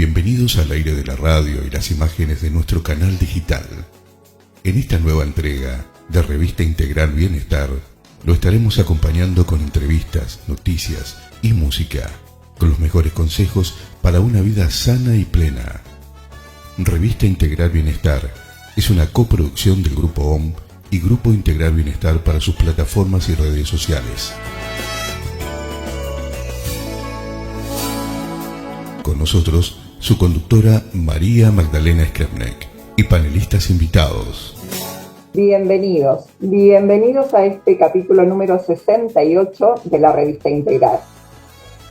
Bienvenidos al aire de la radio y las imágenes de nuestro canal digital. En esta nueva entrega de Revista Integral Bienestar, lo estaremos acompañando con entrevistas, noticias y música, con los mejores consejos para una vida sana y plena. Revista Integral Bienestar es una coproducción del Grupo OM y Grupo Integral Bienestar para sus plataformas y redes sociales. Con nosotros, su conductora María Magdalena Skrepnek y panelistas invitados. Bienvenidos a este capítulo número 68 de la Revista Integral.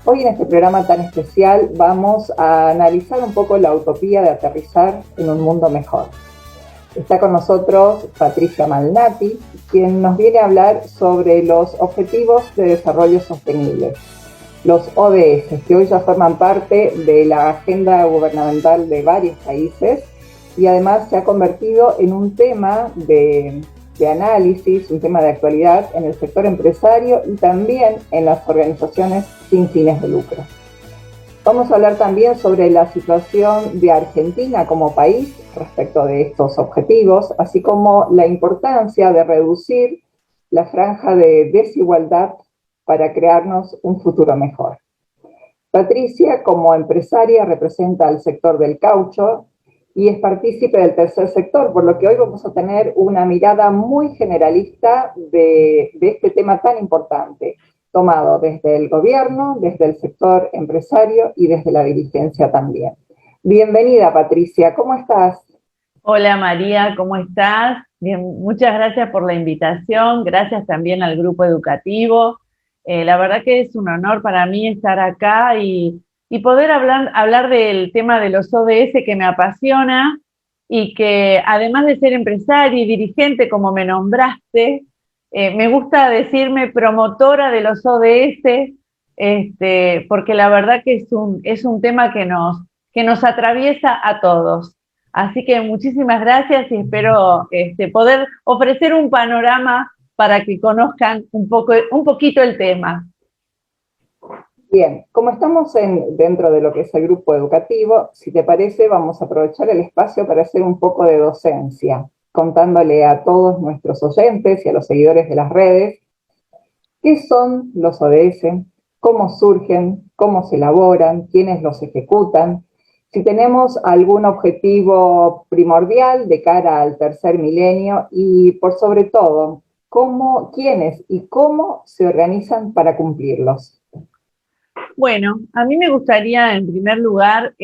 Hoy en este programa tan especial vamos a analizar un poco la utopía de aterrizar en un mundo mejor. Está con nosotros Patricia Malnati, quien nos viene a hablar sobre los Objetivos de Desarrollo Sostenible, los ODS, que hoy ya forman parte de la agenda gubernamental de varios países y además se ha convertido en un tema de análisis, un tema de actualidad en el sector empresario y también en las organizaciones sin fines de lucro. Vamos a hablar también sobre la situación de Argentina como país respecto de estos objetivos, así como la importancia de reducir la franja de desigualdad para crearnos un futuro mejor. Patricia, como empresaria, representa al sector del caucho y es partícipe del tercer sector, por lo que hoy vamos a tener una mirada muy generalista de este tema tan importante, tomado desde el gobierno, desde el sector empresario y desde la dirigencia también. Bienvenida, Patricia, ¿cómo estás? Hola María, ¿cómo estás? Bien, muchas gracias por la invitación, gracias también al grupo educativo. La verdad que es un honor para mí estar acá y poder hablar del tema de los ODS que me apasiona y que además de ser empresaria y dirigente, como me nombraste, me gusta decirme promotora de los ODS, porque la verdad que es un tema que nos atraviesa a todos. Así que muchísimas gracias y espero poder ofrecer un panorama para que conozcan un poquito el tema. Bien, como estamos dentro de lo que es el grupo educativo, si te parece vamos a aprovechar el espacio para hacer un poco de docencia, contándole a todos nuestros oyentes y a los seguidores de las redes qué son los ODS, cómo surgen, cómo se elaboran, quiénes los ejecutan, si tenemos algún objetivo primordial de cara al tercer milenio y, por sobre todo, quiénes y cómo se organizan para cumplirlos. Bueno, a mí me gustaría, en primer lugar,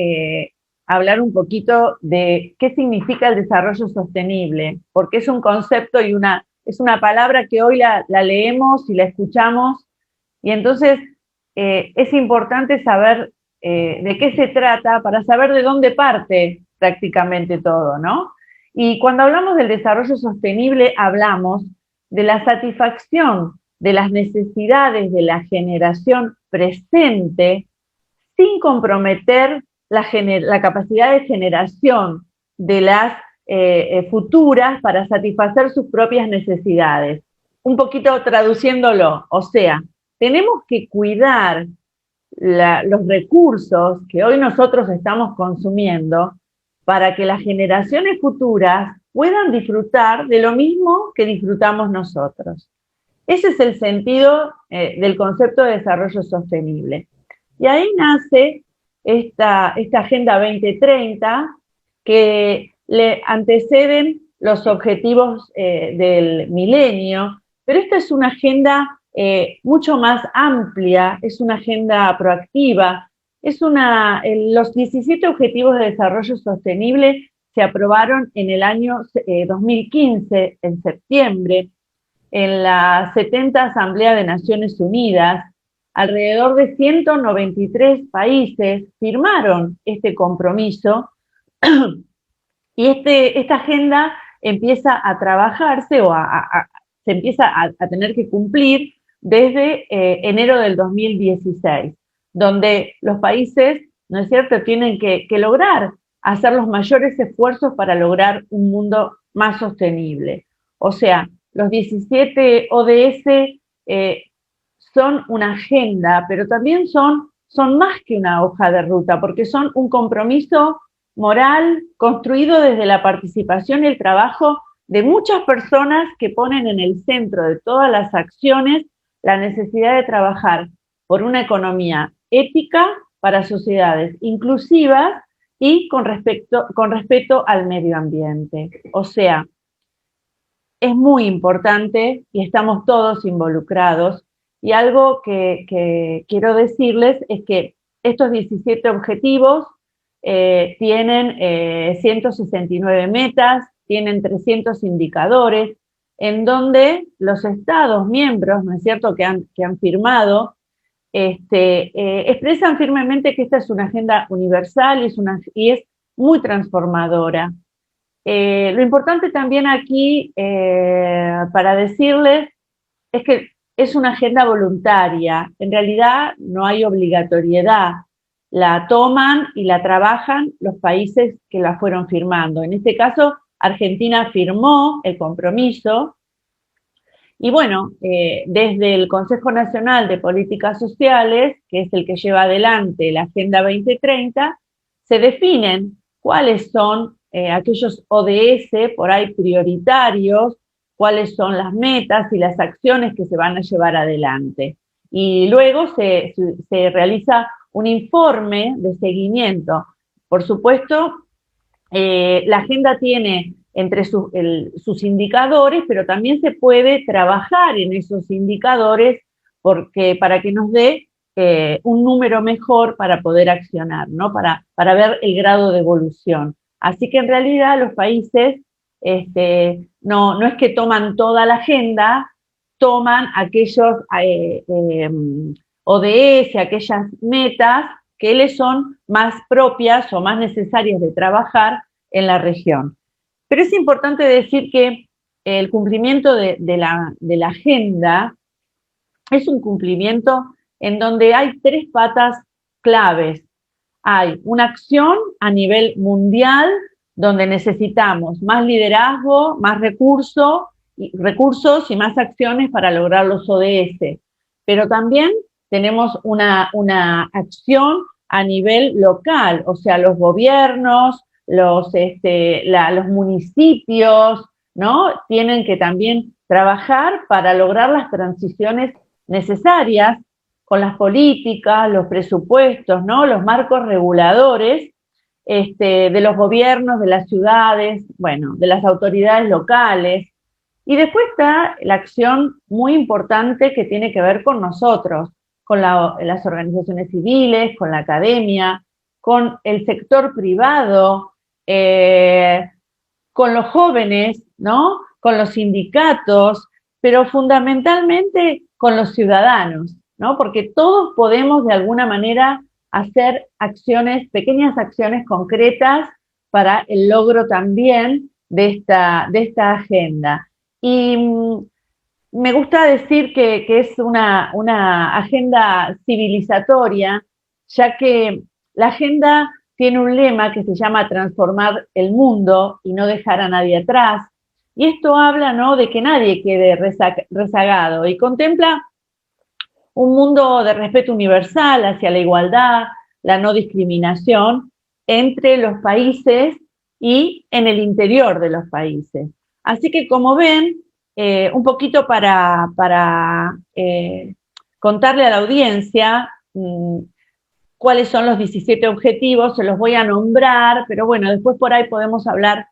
hablar un poquito de qué significa el desarrollo sostenible, porque es un concepto y es una palabra que hoy la leemos y la escuchamos, y entonces es importante saber de qué se trata para saber de dónde parte prácticamente todo, ¿no? Y cuando hablamos del desarrollo sostenible, hablamos de la satisfacción de las necesidades de la generación presente sin comprometer la capacidad de generación de las futuras para satisfacer sus propias necesidades. Un poquito traduciéndolo, o sea, tenemos que cuidar los recursos que hoy nosotros estamos consumiendo para que las generaciones futuras puedan disfrutar de lo mismo que disfrutamos nosotros. Ese es el sentido del concepto de desarrollo sostenible. Y ahí nace esta Agenda 2030 que le anteceden los objetivos del milenio, pero esta es una agenda mucho más amplia, es una agenda proactiva, los 17 Objetivos de Desarrollo Sostenible se aprobaron en el año 2015, en septiembre, en la 70 Asamblea de Naciones Unidas. Alrededor de 193 países firmaron este compromiso y esta agenda empieza a trabajarse se empieza a tener que cumplir desde enero del 2016, donde los países, ¿no es cierto?, tienen que lograr hacer los mayores esfuerzos para lograr un mundo más sostenible. O sea, los 17 ODS son una agenda, pero también son son más que una hoja de ruta, porque son un compromiso moral construido desde la participación y el trabajo de muchas personas que ponen en el centro de todas las acciones la necesidad de trabajar por una economía ética para sociedades inclusivas y con respeto al medio ambiente. O sea, es muy importante y estamos todos involucrados. Y algo que quiero decirles es que estos 17 objetivos tienen 169 metas, tienen 300 indicadores, en donde los Estados miembros, ¿no es cierto?, que han firmado, expresan firmemente que esta es una agenda universal y es muy transformadora. Lo importante también aquí, para decirles, es que es una agenda voluntaria. En realidad no hay obligatoriedad. La toman y la trabajan los países que la fueron firmando. En este caso, Argentina firmó el compromiso. Y bueno, desde el Consejo Nacional de Políticas Sociales, que es el que lleva adelante la Agenda 2030, se definen cuáles son aquellos ODS por ahí prioritarios, cuáles son las metas y las acciones que se van a llevar adelante. Y luego se realiza un informe de seguimiento. Por supuesto, la agenda tiene entre sus indicadores, pero también se puede trabajar en esos indicadores para que nos dé un número mejor para poder accionar, ¿no? Para ver el grado de evolución. Así que en realidad los países no es que toman toda la agenda, toman aquellos ODS, aquellas metas que les son más propias o más necesarias de trabajar en la región. Pero es importante decir que el cumplimiento de la agenda es un cumplimiento en donde hay 3 patas claves. Hay una acción a nivel mundial donde necesitamos más liderazgo, más recursos y más acciones para lograr los ODS. Pero también tenemos una acción a nivel local, o sea, los gobiernos, los municipios, ¿no? Tienen que también trabajar para lograr las transiciones necesarias con las políticas, los presupuestos, ¿no? Los marcos reguladores de los gobiernos, de las ciudades, bueno, de las autoridades locales. Y después está la acción muy importante que tiene que ver con nosotros, con las organizaciones civiles, con la academia, con el sector privado, con los jóvenes, ¿no? Con los sindicatos, pero fundamentalmente con los ciudadanos, ¿no? Porque todos podemos de alguna manera hacer acciones, pequeñas acciones concretas para el logro también de esta agenda. Y me gusta decir que es una agenda civilizatoria, ya que la agenda tiene un lema que se llama transformar el mundo y no dejar a nadie atrás. Y esto habla, ¿no?, de que nadie quede rezagado y contempla un mundo de respeto universal hacia la igualdad, la no discriminación entre los países y en el interior de los países. Así que, como ven, un poquito para contarle a la audiencia cuáles son los 17 objetivos, se los voy a nombrar, pero bueno, después por ahí podemos hablar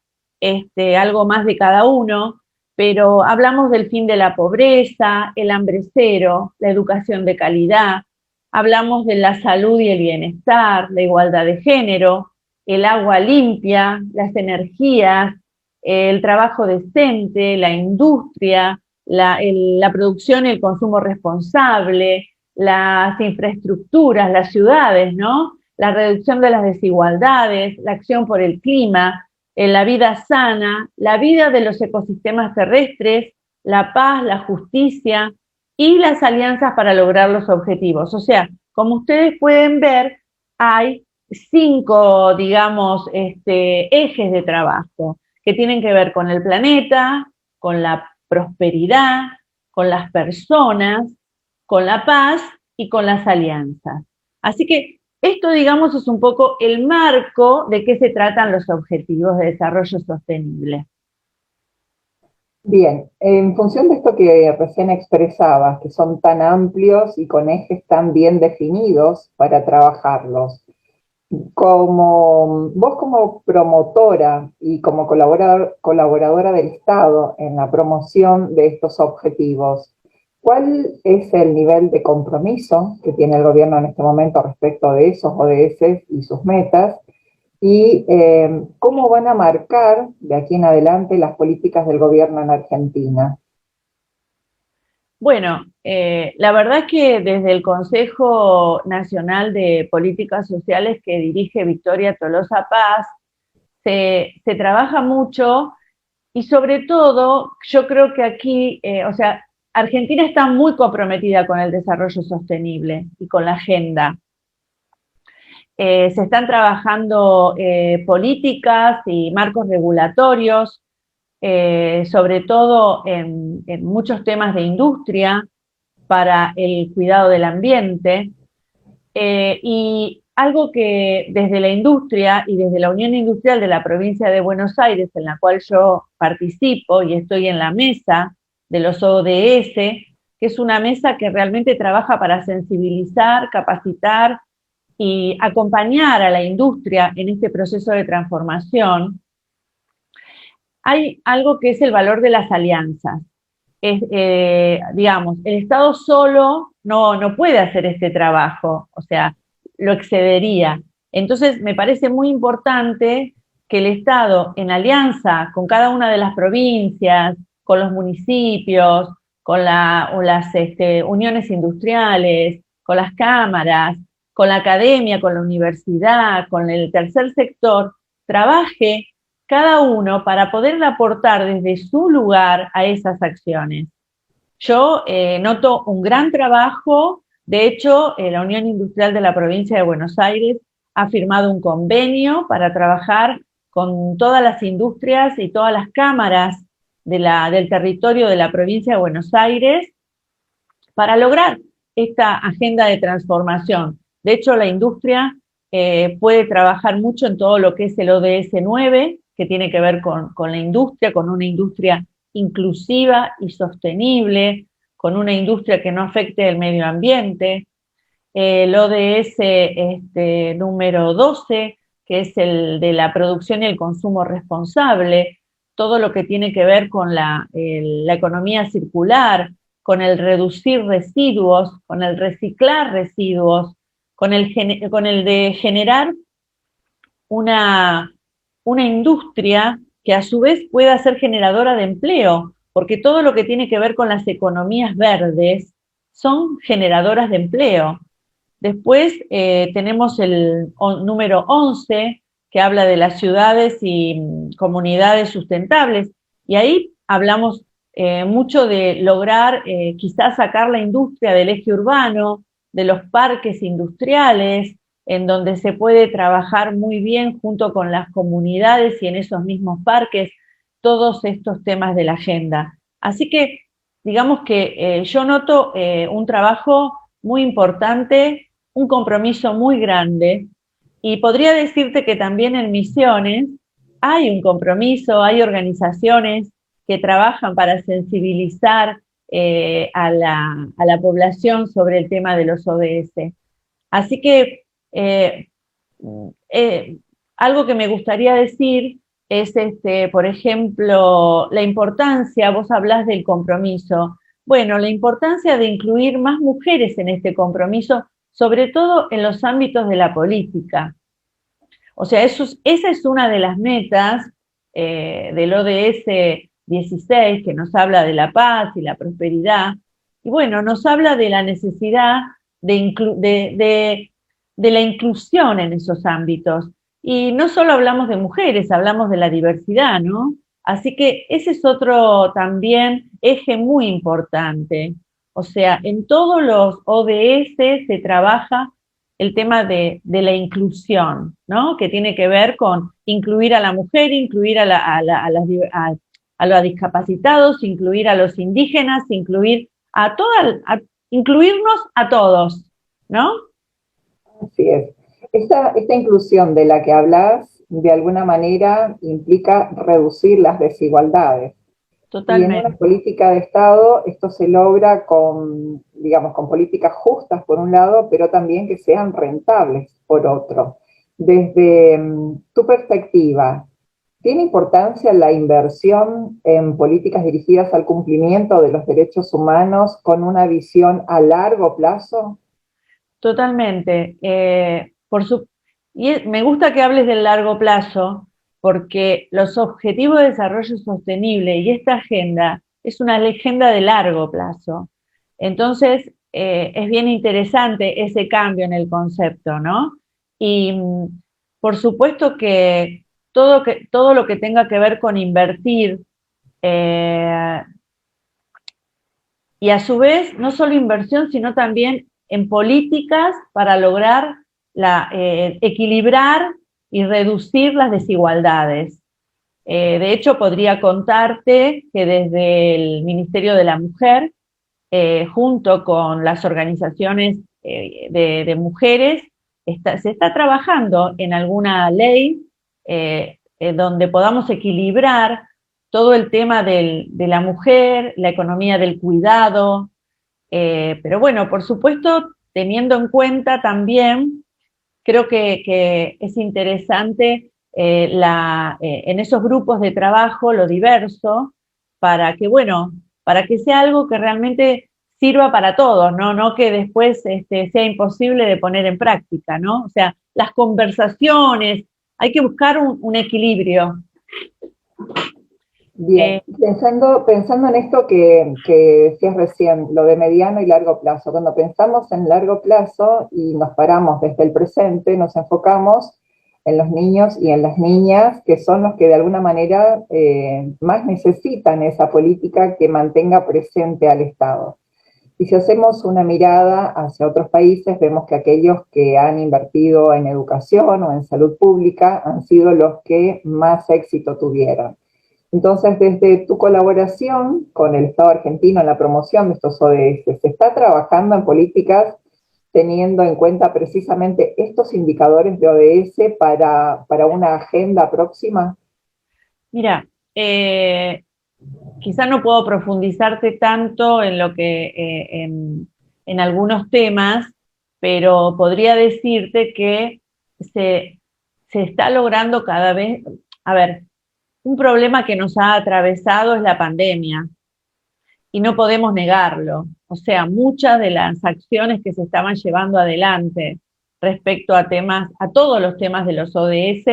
algo más de cada uno, pero hablamos del fin de la pobreza, el hambre cero, la educación de calidad, hablamos de la salud y el bienestar, la igualdad de género, el agua limpia, las energías, el trabajo decente, la industria, la producción y el consumo responsable, las infraestructuras, las ciudades, ¿no? La reducción de las desigualdades, la acción por el clima, la vida sana, la vida de los ecosistemas terrestres, la paz, la justicia y las alianzas para lograr los objetivos. O sea, como ustedes pueden ver, hay 5, digamos, ejes de trabajo que tienen que ver con el planeta, con la prosperidad, con las personas, con la paz y con las alianzas. Así que esto, digamos, es un poco el marco de qué se tratan los objetivos de desarrollo sostenible. Bien, en función de esto que recién expresabas, que son tan amplios y con ejes tan bien definidos para trabajarlos, vos como promotora y como colaboradora del Estado en la promoción de estos objetivos, ¿cuál es el nivel de compromiso que tiene el gobierno en este momento respecto de esos ODS y sus metas? Y cómo van a marcar de aquí en adelante las políticas del gobierno en Argentina. Bueno, la verdad es que desde el Consejo Nacional de Políticas Sociales que dirige Victoria Tolosa Paz, se trabaja mucho y sobre todo yo creo que aquí, o sea, Argentina está muy comprometida con el desarrollo sostenible y con la agenda. Se están trabajando políticas y marcos regulatorios, sobre todo en muchos temas de industria para el cuidado del ambiente. Y algo que desde la industria y desde la Unión Industrial de la provincia de Buenos Aires, en la cual yo participo y estoy en la mesa de los ODS, que es una mesa que realmente trabaja para sensibilizar, capacitar y acompañar a la industria en este proceso de transformación, hay algo que es el valor de las alianzas. Digamos, el Estado solo no puede hacer este trabajo, o sea, lo excedería. Entonces, me parece muy importante que el Estado, en alianza con cada una de las provincias, con los municipios, con las uniones industriales, con las cámaras, con la academia, con la universidad, con el tercer sector, trabaje cada uno para poder aportar desde su lugar a esas acciones. Yo noto un gran trabajo, de hecho, la Unión Industrial de la provincia de Buenos Aires ha firmado un convenio para trabajar con todas las industrias y todas las cámaras del territorio de la provincia de Buenos Aires para lograr esta agenda de transformación. De hecho, la industria puede trabajar mucho en todo lo que es el ODS 9, que tiene que ver con la industria, con una industria inclusiva y sostenible, con una industria que no afecte el medio ambiente. El ODS número 12, que es el de la producción y el consumo responsable, todo lo que tiene que ver con la economía circular, con el reducir residuos, con el reciclar residuos, con el de generar una industria que a su vez pueda ser generadora de empleo, porque todo lo que tiene que ver con las economías verdes son generadoras de empleo. Después tenemos el número 11, que habla de las ciudades y comunidades sustentables, y ahí hablamos mucho de lograr quizás sacar la industria del eje urbano, de los parques industriales, en donde se puede trabajar muy bien junto con las comunidades y en esos mismos parques, todos estos temas de la agenda. Así que digamos que yo noto un trabajo muy importante, un compromiso muy grande, y podría decirte que también en Misiones hay un compromiso, hay organizaciones que trabajan para sensibilizar a la población sobre el tema de los ODS. Así que eh, algo que me gustaría decir es, por ejemplo, la importancia, vos hablás del compromiso, bueno, la importancia de incluir más mujeres en este compromiso, sobre todo en los ámbitos de la política. O sea, esa es una de las metas del ODS 16, que nos habla de la paz y la prosperidad, y bueno, nos habla de la necesidad de la inclusión en esos ámbitos. Y no solo hablamos de mujeres, hablamos de la diversidad, ¿no? Así que ese es otro también eje muy importante. O sea, en todos los ODS se trabaja el tema de la inclusión, ¿no? Que tiene que ver con incluir a la mujer, incluir a los discapacitados, incluir a los indígenas, incluirnos a todos, ¿no? Así es. Esta inclusión de la que hablas, de alguna manera, implica reducir las desigualdades. Y en una Totalmente. política de Estado esto se logra con, digamos, con políticas justas por un lado, pero también que sean rentables por otro. Desde tu perspectiva, ¿tiene importancia la inversión en políticas dirigidas al cumplimiento de los derechos humanos con una visión a largo plazo? Totalmente. Me gusta que hables del largo plazo, porque los Objetivos de Desarrollo Sostenible y esta agenda es una agenda de largo plazo. Entonces, es bien interesante ese cambio en el concepto, ¿no? Y por supuesto que todo lo que tenga que ver con invertir, eh, y a su vez, no solo inversión, sino también en políticas para lograr equilibrar y reducir las desigualdades. De hecho, podría contarte que desde el Ministerio de la Mujer, junto con las organizaciones de mujeres, se está trabajando en alguna ley donde podamos equilibrar todo el tema de la mujer, la economía del cuidado, pero bueno, por supuesto, teniendo en cuenta también, creo que es interesante en esos grupos de trabajo lo diverso, para que, bueno, para que sea algo que realmente sirva para todos, ¿no? No que después sea imposible de poner en práctica, ¿no? O sea, las conversaciones, hay que buscar un equilibrio. Bien, pensando en esto que decías recién, lo de mediano y largo plazo. Cuando pensamos en largo plazo y nos paramos desde el presente, nos enfocamos en los niños y en las niñas, que son los que de alguna manera más necesitan esa política que mantenga presente al Estado. Y si hacemos una mirada hacia otros países, vemos que aquellos que han invertido en educación o en salud pública han sido los que más éxito tuvieron. Entonces, desde tu colaboración con el Estado argentino en la promoción de estos ODS, ¿se está trabajando en políticas teniendo en cuenta precisamente estos indicadores de ODS para una agenda próxima? Mira, quizá no puedo profundizarte tanto en lo que en algunos temas, pero podría decirte que se está logrando cada vez, a ver, un problema que nos ha atravesado es la pandemia y no podemos negarlo. O sea, muchas de las acciones que se estaban llevando adelante respecto a temas, a todos los temas de los ODS,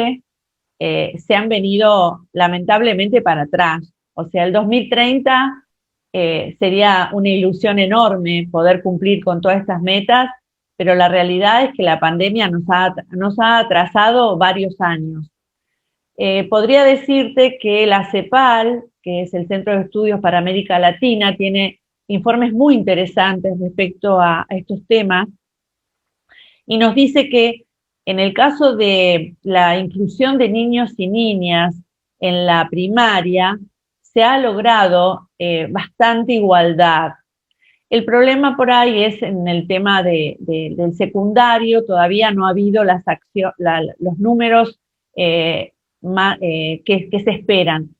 se han venido lamentablemente para atrás. O sea, el 2030 sería una ilusión enorme poder cumplir con todas estas metas, pero la realidad es que la pandemia nos ha atrasado varios años. Podría decirte que la CEPAL, que es el Centro de Estudios para América Latina, tiene informes muy interesantes respecto a estos temas y nos dice que en el caso de la inclusión de niños y niñas en la primaria, se ha logrado bastante igualdad. El problema por ahí es en el tema del secundario, todavía no ha habido los números que se esperan.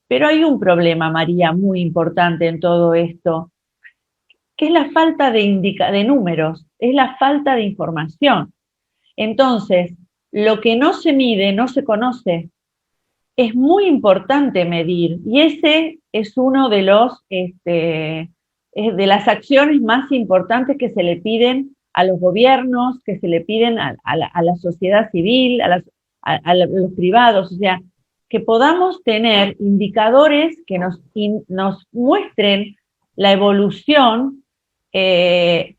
Pero hay un problema, María, muy importante en todo esto, que es la falta de números, es la falta de información. Entonces, lo que no se mide no se conoce. Es muy importante medir y ese es uno de de las acciones más importantes que se le piden a los gobiernos, que se le piden a la sociedad civil, a los privados, o sea, que podamos tener indicadores que nos muestren la evolución.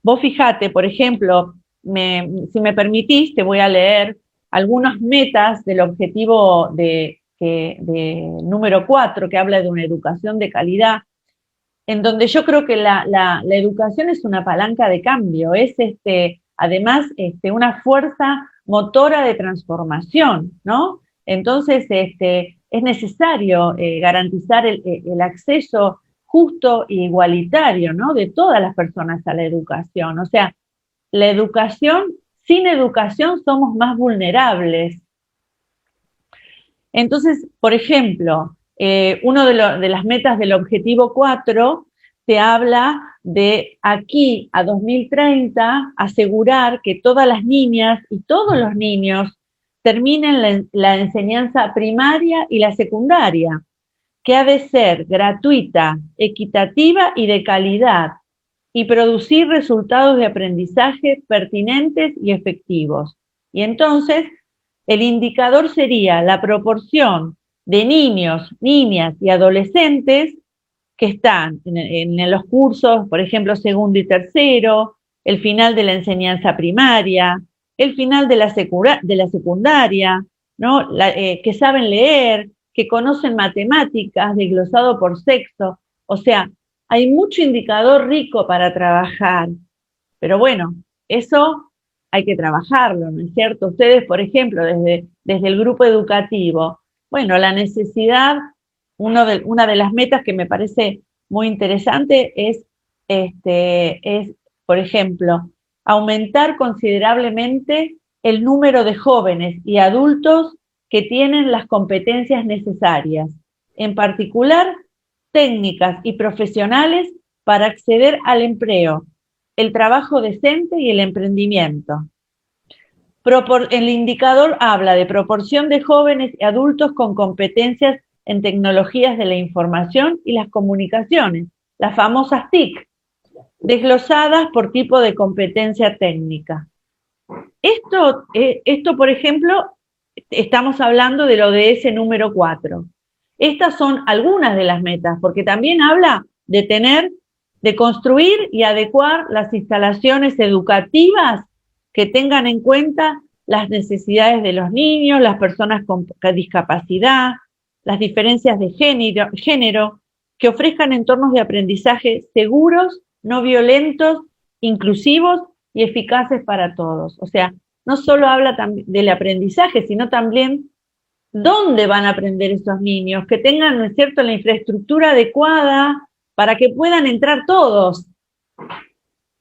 Vos fijate, por ejemplo, si me permitís, te voy a leer algunas metas del objetivo de número 4, que habla de una educación de calidad, en donde yo creo que la educación es una palanca de cambio, es además una fuerza motora de transformación, ¿no? Entonces, es necesario garantizar el acceso justo e igualitario, ¿no? De todas las personas a la educación. O sea, la educación sin educación somos más vulnerables. Entonces, por ejemplo, uno de las metas del objetivo 4 te habla de aquí a 2030 asegurar que todas las niñas y todos los niños terminen la enseñanza primaria y la secundaria, que ha de ser gratuita, equitativa y de calidad, y producir resultados de aprendizaje pertinentes y efectivos. Y entonces, el indicador sería la proporción de niños, niñas y adolescentes que están en los cursos, por ejemplo, segundo y tercero, el final de la enseñanza primaria, el final de la secundaria, ¿no? Que saben leer, que conocen matemáticas, desglosado por sexo. O sea, hay mucho indicador rico para trabajar. Pero bueno, eso hay que trabajarlo, ¿no es cierto? Ustedes, por ejemplo, desde el grupo educativo, bueno, la necesidad, una de las metas que me parece muy interesante es, por ejemplo, aumentar considerablemente el número de jóvenes y adultos que tienen las competencias necesarias, en particular técnicas y profesionales para acceder al empleo, el trabajo decente y el emprendimiento. El indicador habla de proporción de jóvenes y adultos con competencias en tecnologías de la información y las comunicaciones, las famosas TIC, desglosadas por tipo de competencia técnica. Esto, por ejemplo, estamos hablando del ODS número 4. Estas son algunas de las metas, porque también habla de construir y adecuar las instalaciones educativas que tengan en cuenta las necesidades de los niños, las personas con discapacidad, las diferencias de género, que ofrezcan entornos de aprendizaje seguros, no violentos, inclusivos y eficaces para todos. O sea, no solo habla del aprendizaje, sino también dónde van a aprender esos niños, que tengan, ¿no es cierto?, la infraestructura adecuada para que puedan entrar todos.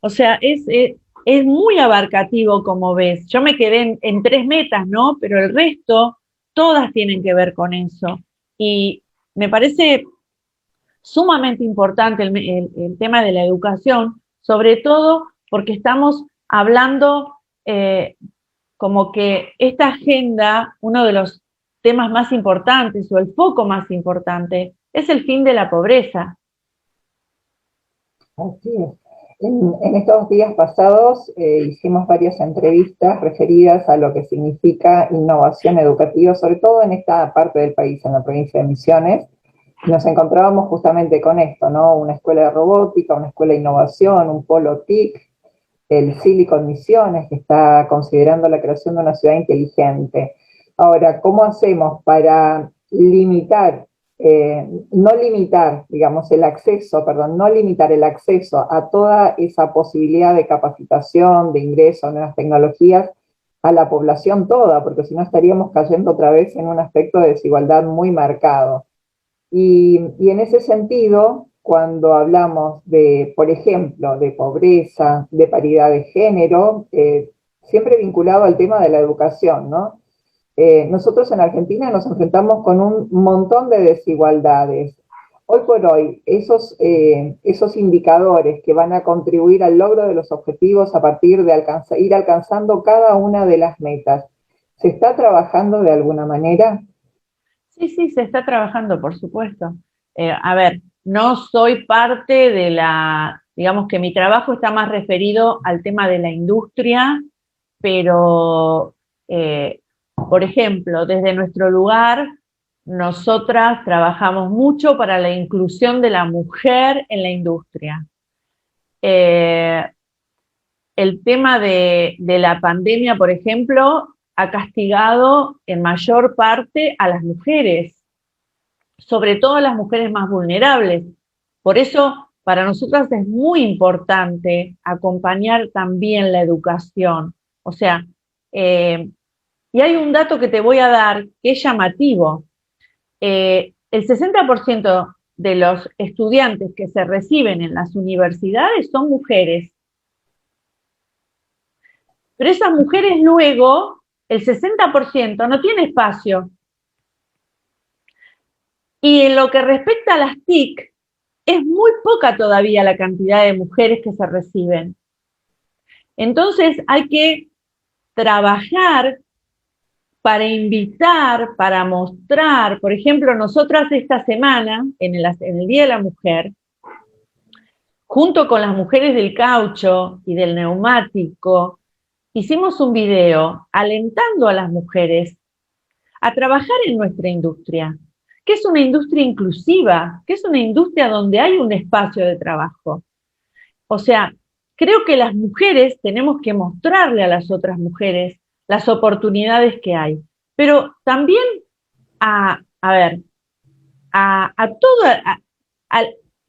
O sea, es muy abarcativo, como ves. Yo me quedé en 3 metas, ¿no? Pero el resto, todas tienen que ver con eso. Y me parece sumamente importante el tema de la educación, sobre todo porque estamos hablando como que esta agenda, uno de los temas más importantes o el foco más importante, es el fin de la pobreza. Así es. En estos días pasados hicimos varias entrevistas referidas a lo que significa innovación educativa, sobre todo en esta parte del país, en la provincia de Misiones. Nos encontrábamos justamente con esto, ¿no? Una escuela de robótica, una escuela de innovación, un polo TIC, el Silicon Misiones, que está considerando la creación de una ciudad inteligente. Ahora, ¿cómo hacemos para no limitar el acceso a toda esa posibilidad de capacitación, de ingreso a nuevas tecnologías a la población toda? Porque si no estaríamos cayendo otra vez en un aspecto de desigualdad muy marcado. Y en ese sentido, cuando hablamos de, por ejemplo, de pobreza, de paridad de género, siempre vinculado al tema de la educación, ¿no? Nosotros en Argentina nos enfrentamos con un montón de desigualdades. Hoy por hoy, esos indicadores que van a contribuir al logro de los objetivos a partir de ir alcanzando cada una de las metas, ¿se está trabajando de alguna manera? Sí, se está trabajando, por supuesto. A ver, no soy parte de digamos que mi trabajo está más referido al tema de la industria, pero, por ejemplo, desde nuestro lugar, nosotras trabajamos mucho para la inclusión de la mujer en la industria. El tema de la pandemia, por ejemplo, ha castigado en mayor parte a las mujeres, sobre todo a las mujeres más vulnerables. Por eso, para nosotras es muy importante acompañar también la educación. O sea, y hay un dato que te voy a dar que es llamativo. El 60% de los estudiantes que se reciben en las universidades son mujeres. Pero esas mujeres luego, el 60% no tiene espacio. Y en lo que respecta a las TIC, es muy poca todavía la cantidad de mujeres que se reciben. Entonces hay que trabajar para invitar, para mostrar. Por ejemplo, nosotras esta semana, en el Día de la Mujer, junto con las mujeres del caucho y del neumático, hicimos un video alentando a las mujeres a trabajar en nuestra industria, que es una industria inclusiva, que es una industria donde hay un espacio de trabajo. O sea, creo que las mujeres tenemos que mostrarle a las otras mujeres las oportunidades que hay, pero también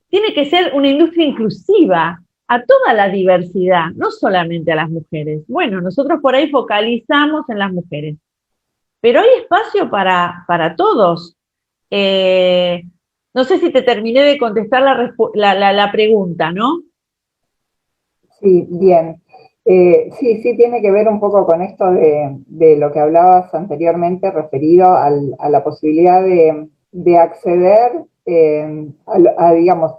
tiene que ser una industria inclusiva a toda la diversidad, no solamente a las mujeres. Bueno, nosotros por ahí focalizamos en las mujeres, pero hay espacio para todos. No sé si te terminé de contestar la pregunta, ¿no? Sí, bien. Sí, tiene que ver un poco con esto de lo que hablabas anteriormente referido a la posibilidad de acceder digamos,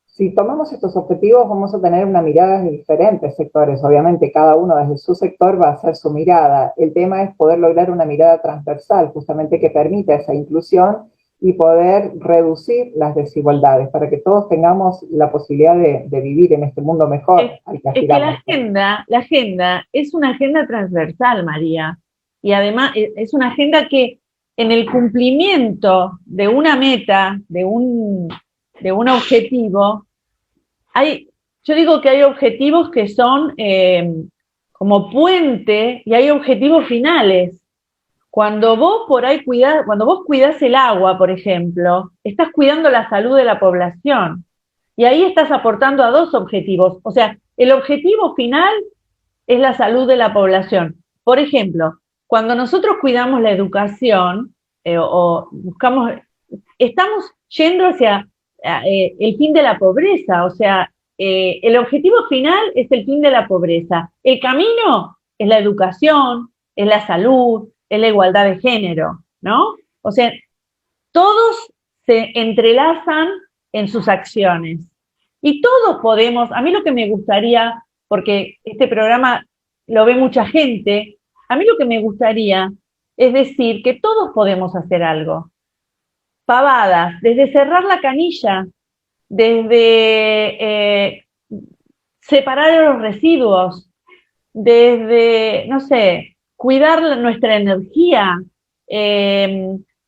si tomamos estos objetivos vamos a tener una mirada de diferentes sectores, obviamente cada uno desde su sector va a hacer su mirada. El tema es poder lograr una mirada transversal, justamente que permita esa inclusión y poder reducir las desigualdades, para que todos tengamos la posibilidad de vivir en este mundo mejor al que aspiramos. Es que la agenda es una agenda transversal, María, y además es una agenda que en el cumplimiento de una meta, de un objetivo, yo digo que hay objetivos que son como puente y hay objetivos finales. Cuando vos cuidás el agua, por ejemplo, estás cuidando la salud de la población. Y ahí estás aportando a dos objetivos. O sea, el objetivo final es la salud de la población. Por ejemplo, cuando nosotros cuidamos la educación estamos yendo hacia el fin de la pobreza. O sea, el objetivo final es el fin de la pobreza. El camino es la educación, es la salud, es la igualdad de género, ¿no? O sea, todos se entrelazan en sus acciones. Y todos podemos, a mí lo que me gustaría, porque este programa lo ve mucha gente, a mí lo que me gustaría es decir que todos podemos hacer algo. Pavadas, desde cerrar la canilla, desde separar los residuos, desde, no sé, cuidar nuestra energía,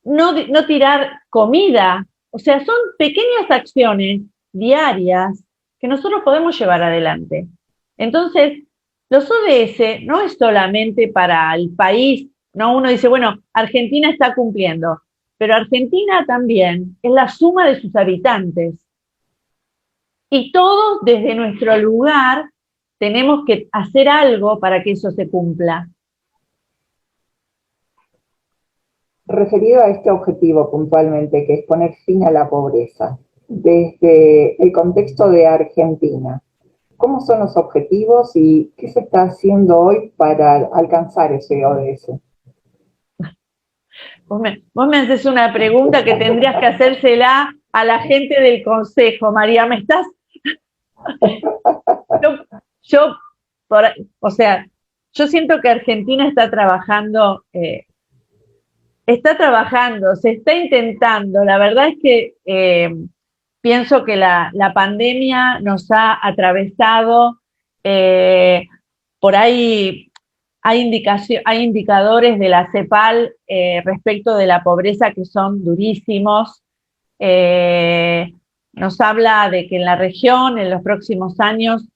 no tirar comida. O sea, son pequeñas acciones diarias que nosotros podemos llevar adelante. Entonces, los ODS no es solamente para el país, ¿no? Uno dice, bueno, Argentina está cumpliendo, pero Argentina también es la suma de sus habitantes. Y todos desde nuestro lugar tenemos que hacer algo para que eso se cumpla. Referido a este objetivo puntualmente, que es poner fin a la pobreza, desde el contexto de Argentina, ¿cómo son los objetivos y qué se está haciendo hoy para alcanzar ese ODS? Vos me haces una pregunta que tendrías que hacérsela a la gente del Consejo, María, ¿me estás? Yo siento que Argentina está trabajando, se está intentando. La verdad es que pienso que la pandemia nos ha atravesado. Por ahí hay indicadores de la CEPAL respecto de la pobreza que son durísimos. Nos habla de que en la región, en los próximos años,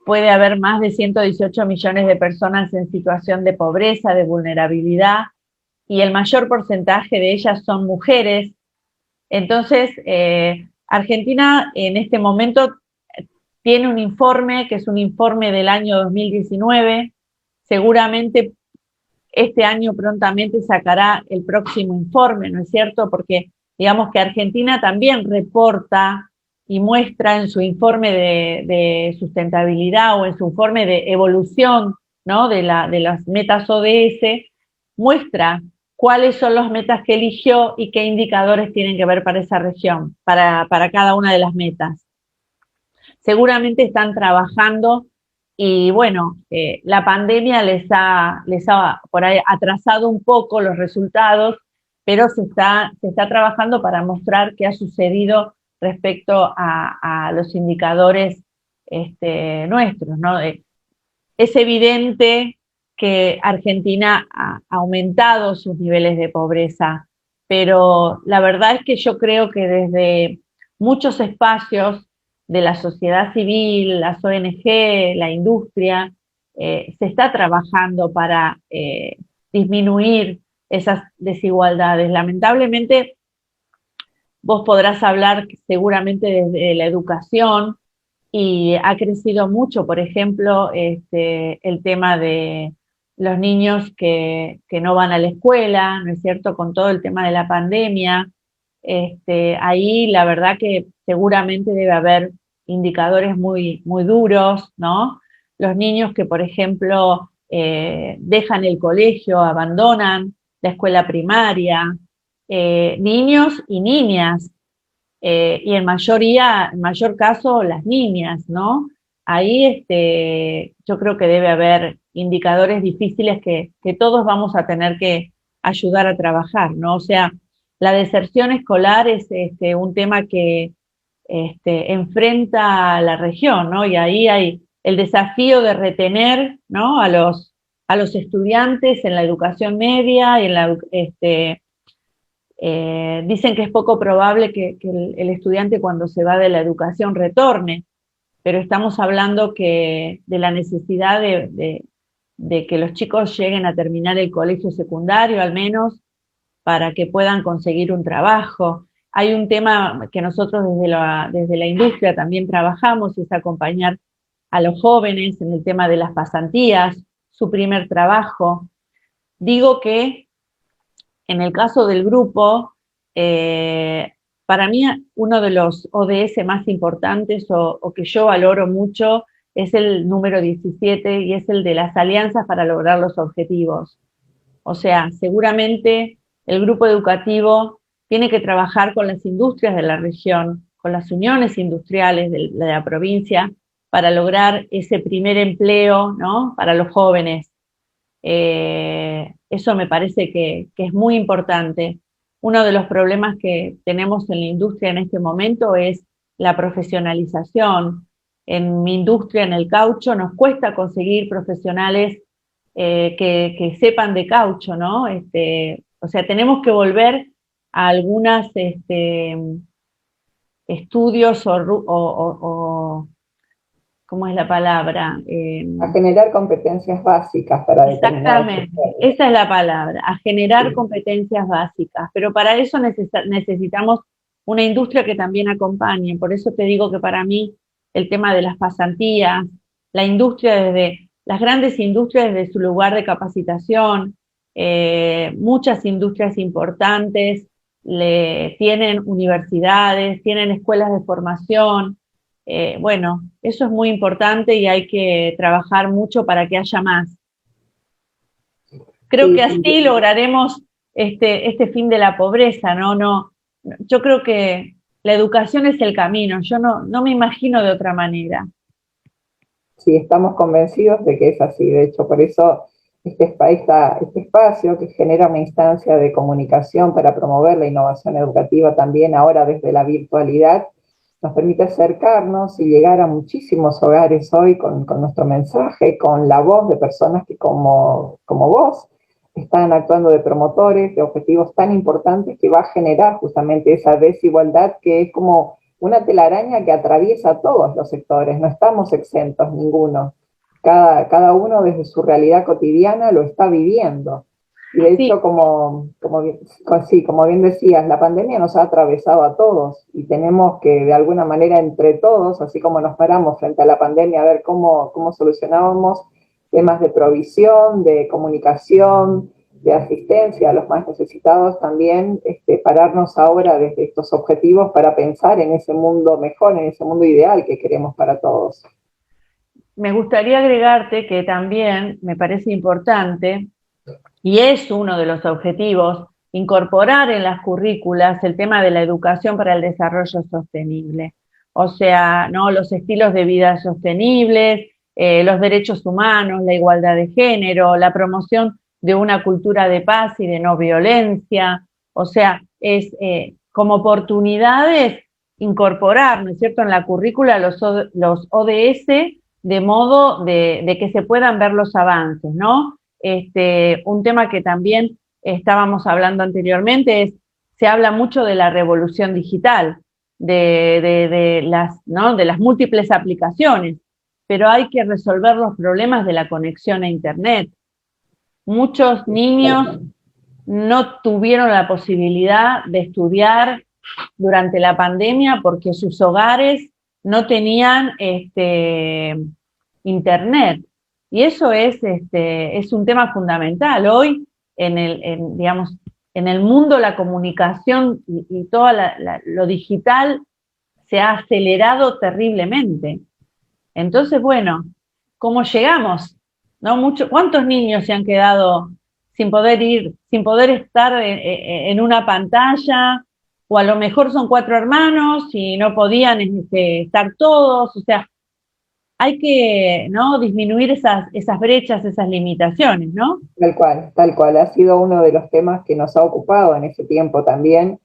puede haber más de 118 millones de personas en situación de pobreza, de vulnerabilidad, y el mayor porcentaje de ellas son mujeres. Entonces, Argentina en este momento tiene un informe, que es un informe del año 2019, seguramente este año prontamente sacará el próximo informe, ¿no es cierto? Porque digamos que Argentina también reporta y muestra en su informe de sustentabilidad o en su informe de evolución ¿no? de las metas ODS, muestra cuáles son las metas que eligió y qué indicadores tienen que ver para esa región, para cada una de las metas. Seguramente están trabajando y bueno, la pandemia les ha por ahí atrasado un poco los resultados, pero se está trabajando para mostrar qué ha sucedido respecto a los indicadores nuestros, ¿no? Es evidente que Argentina ha aumentado sus niveles de pobreza, pero la verdad es que yo creo que desde muchos espacios de la sociedad civil, las ONG, la industria, se está trabajando para disminuir esas desigualdades. Lamentablemente, vos podrás hablar seguramente desde la educación, y ha crecido mucho, por ejemplo, el tema de los niños que no van a la escuela, ¿no es cierto?, con todo el tema de la pandemia. Ahí la verdad que seguramente debe haber indicadores muy, muy duros, ¿no? Los niños que, por ejemplo, dejan el colegio, abandonan la escuela primaria, niños y niñas, y en mayor caso las niñas, ¿no? Ahí yo creo que debe haber indicadores difíciles que todos vamos a tener que ayudar a trabajar, ¿no? O sea, la deserción escolar es un tema que enfrenta a la región, ¿no? Y ahí hay el desafío de retener, ¿no?, a los estudiantes en la educación media y en la dicen que es poco probable que el estudiante cuando se va de la educación retorne, pero estamos hablando de la necesidad de que los chicos lleguen a terminar el colegio secundario al menos para que puedan conseguir un trabajo. Hay un tema que nosotros desde la industria también trabajamos, y es acompañar a los jóvenes en el tema de las pasantías, su primer trabajo. Digo que en el caso del grupo, para mí uno de los ODS más importantes o que yo valoro mucho es el número 17 y es el de las alianzas para lograr los objetivos. O sea, seguramente el grupo educativo tiene que trabajar con las industrias de la región, con las uniones industriales de la provincia, para lograr ese primer empleo, ¿no?, para los jóvenes. Eso me parece que es muy importante. Uno de los problemas que tenemos en la industria en este momento es la profesionalización. En mi industria, en el caucho, nos cuesta conseguir profesionales que sepan de caucho, ¿no? O sea, tenemos que volver a algunas estudios o ¿cómo es la palabra? A generar competencias básicas para determinar. Exactamente, esa es la palabra, a generar competencias básicas, pero para eso necesitamos una industria que también acompañe. Por eso te digo que para mí el tema de las pasantías, la industria las grandes industrias desde su lugar de capacitación, muchas industrias importantes tienen universidades, tienen escuelas de formación. Bueno, eso es muy importante y hay que trabajar mucho para que haya más. Creo que así lograremos este fin de la pobreza, ¿no? Yo creo que la educación es el camino, yo no me imagino de otra manera. Sí, estamos convencidos de que es así. De hecho, por eso este espacio que genera una instancia de comunicación para promover la innovación educativa también ahora desde la virtualidad, nos permite acercarnos y llegar a muchísimos hogares hoy con nuestro mensaje, con la voz de personas que como vos están actuando de promotores de objetivos tan importantes que va a generar justamente esa desigualdad que es como una telaraña que atraviesa todos los sectores, no estamos exentos ninguno. Cada uno desde su realidad cotidiana lo está viviendo. Y de hecho, sí. como bien decías, la pandemia nos ha atravesado a todos y tenemos que de alguna manera entre todos, así como nos paramos frente a la pandemia a ver cómo solucionábamos temas de provisión, de comunicación, de asistencia a los más necesitados, también pararnos ahora desde estos objetivos para pensar en ese mundo mejor, en ese mundo ideal que queremos para todos. me gustaría agregarte que también me parece importante, y es uno de los objetivos, incorporar en las currículas el tema de la educación para el desarrollo sostenible. O sea, ¿no? Los estilos de vida sostenibles, los derechos humanos, la igualdad de género, la promoción de una cultura de paz y de no violencia. O sea, es como oportunidades incorporar, ¿no es cierto?, en la currícula los ODS, de modo de que se puedan ver los avances, ¿no? Un tema que también estábamos hablando anteriormente es, se habla mucho de la revolución digital, ¿no?, de las múltiples aplicaciones, pero hay que resolver los problemas de la conexión a Internet. Muchos niños no tuvieron la posibilidad de estudiar durante la pandemia porque sus hogares no tenían Internet. Y eso es un tema fundamental. Hoy, digamos, en el mundo la comunicación y todo lo digital se ha acelerado terriblemente. Entonces, bueno, ¿cómo llegamos? ¿No? ¿Cuántos niños se han quedado sin poder estar en una pantalla? O a lo mejor son 4 hermanos y no podían estar todos. O sea, hay que, ¿no?, disminuir esas brechas, esas limitaciones, ¿no? Tal cual. Ha sido uno de los temas que nos ha ocupado en ese tiempo también,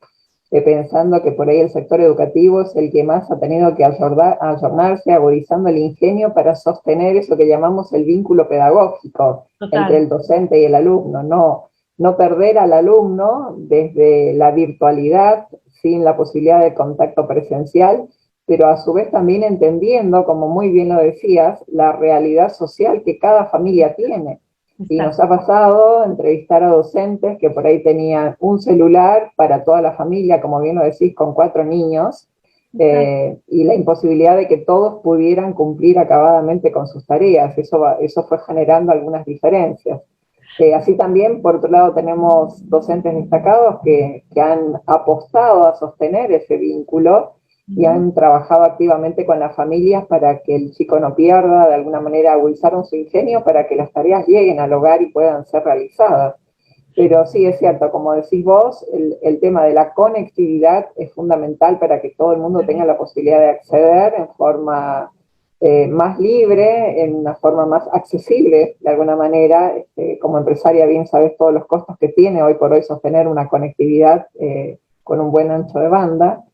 pensando que por ahí el sector educativo es el que más ha tenido que ayornarse, agudizando el ingenio para sostener eso que llamamos el vínculo pedagógico. Total. Entre el docente y el alumno, no perder al alumno desde la virtualidad, sin la posibilidad de contacto presencial, pero a su vez también entendiendo, como muy bien lo decías, la realidad social que cada familia tiene. Exacto. Y nos ha pasado entrevistar a docentes que por ahí tenían un celular para toda la familia, como bien lo decís, con 4 niños, y la imposibilidad de que todos pudieran cumplir acabadamente con sus tareas. Eso fue generando algunas diferencias. Así también, por otro lado, tenemos docentes destacados que han apostado a sostener ese vínculo y han trabajado activamente con las familias para que el chico no pierda, de alguna manera agudizaron su ingenio para que las tareas lleguen al hogar y puedan ser realizadas. Pero sí, es cierto, como decís vos, el tema de la conectividad es fundamental para que todo el mundo tenga la posibilidad de acceder en forma más libre, en una forma más accesible, de alguna manera. Como empresaria bien sabes todos los costos que tiene hoy por hoy sostener una conectividad con un buen ancho de banda,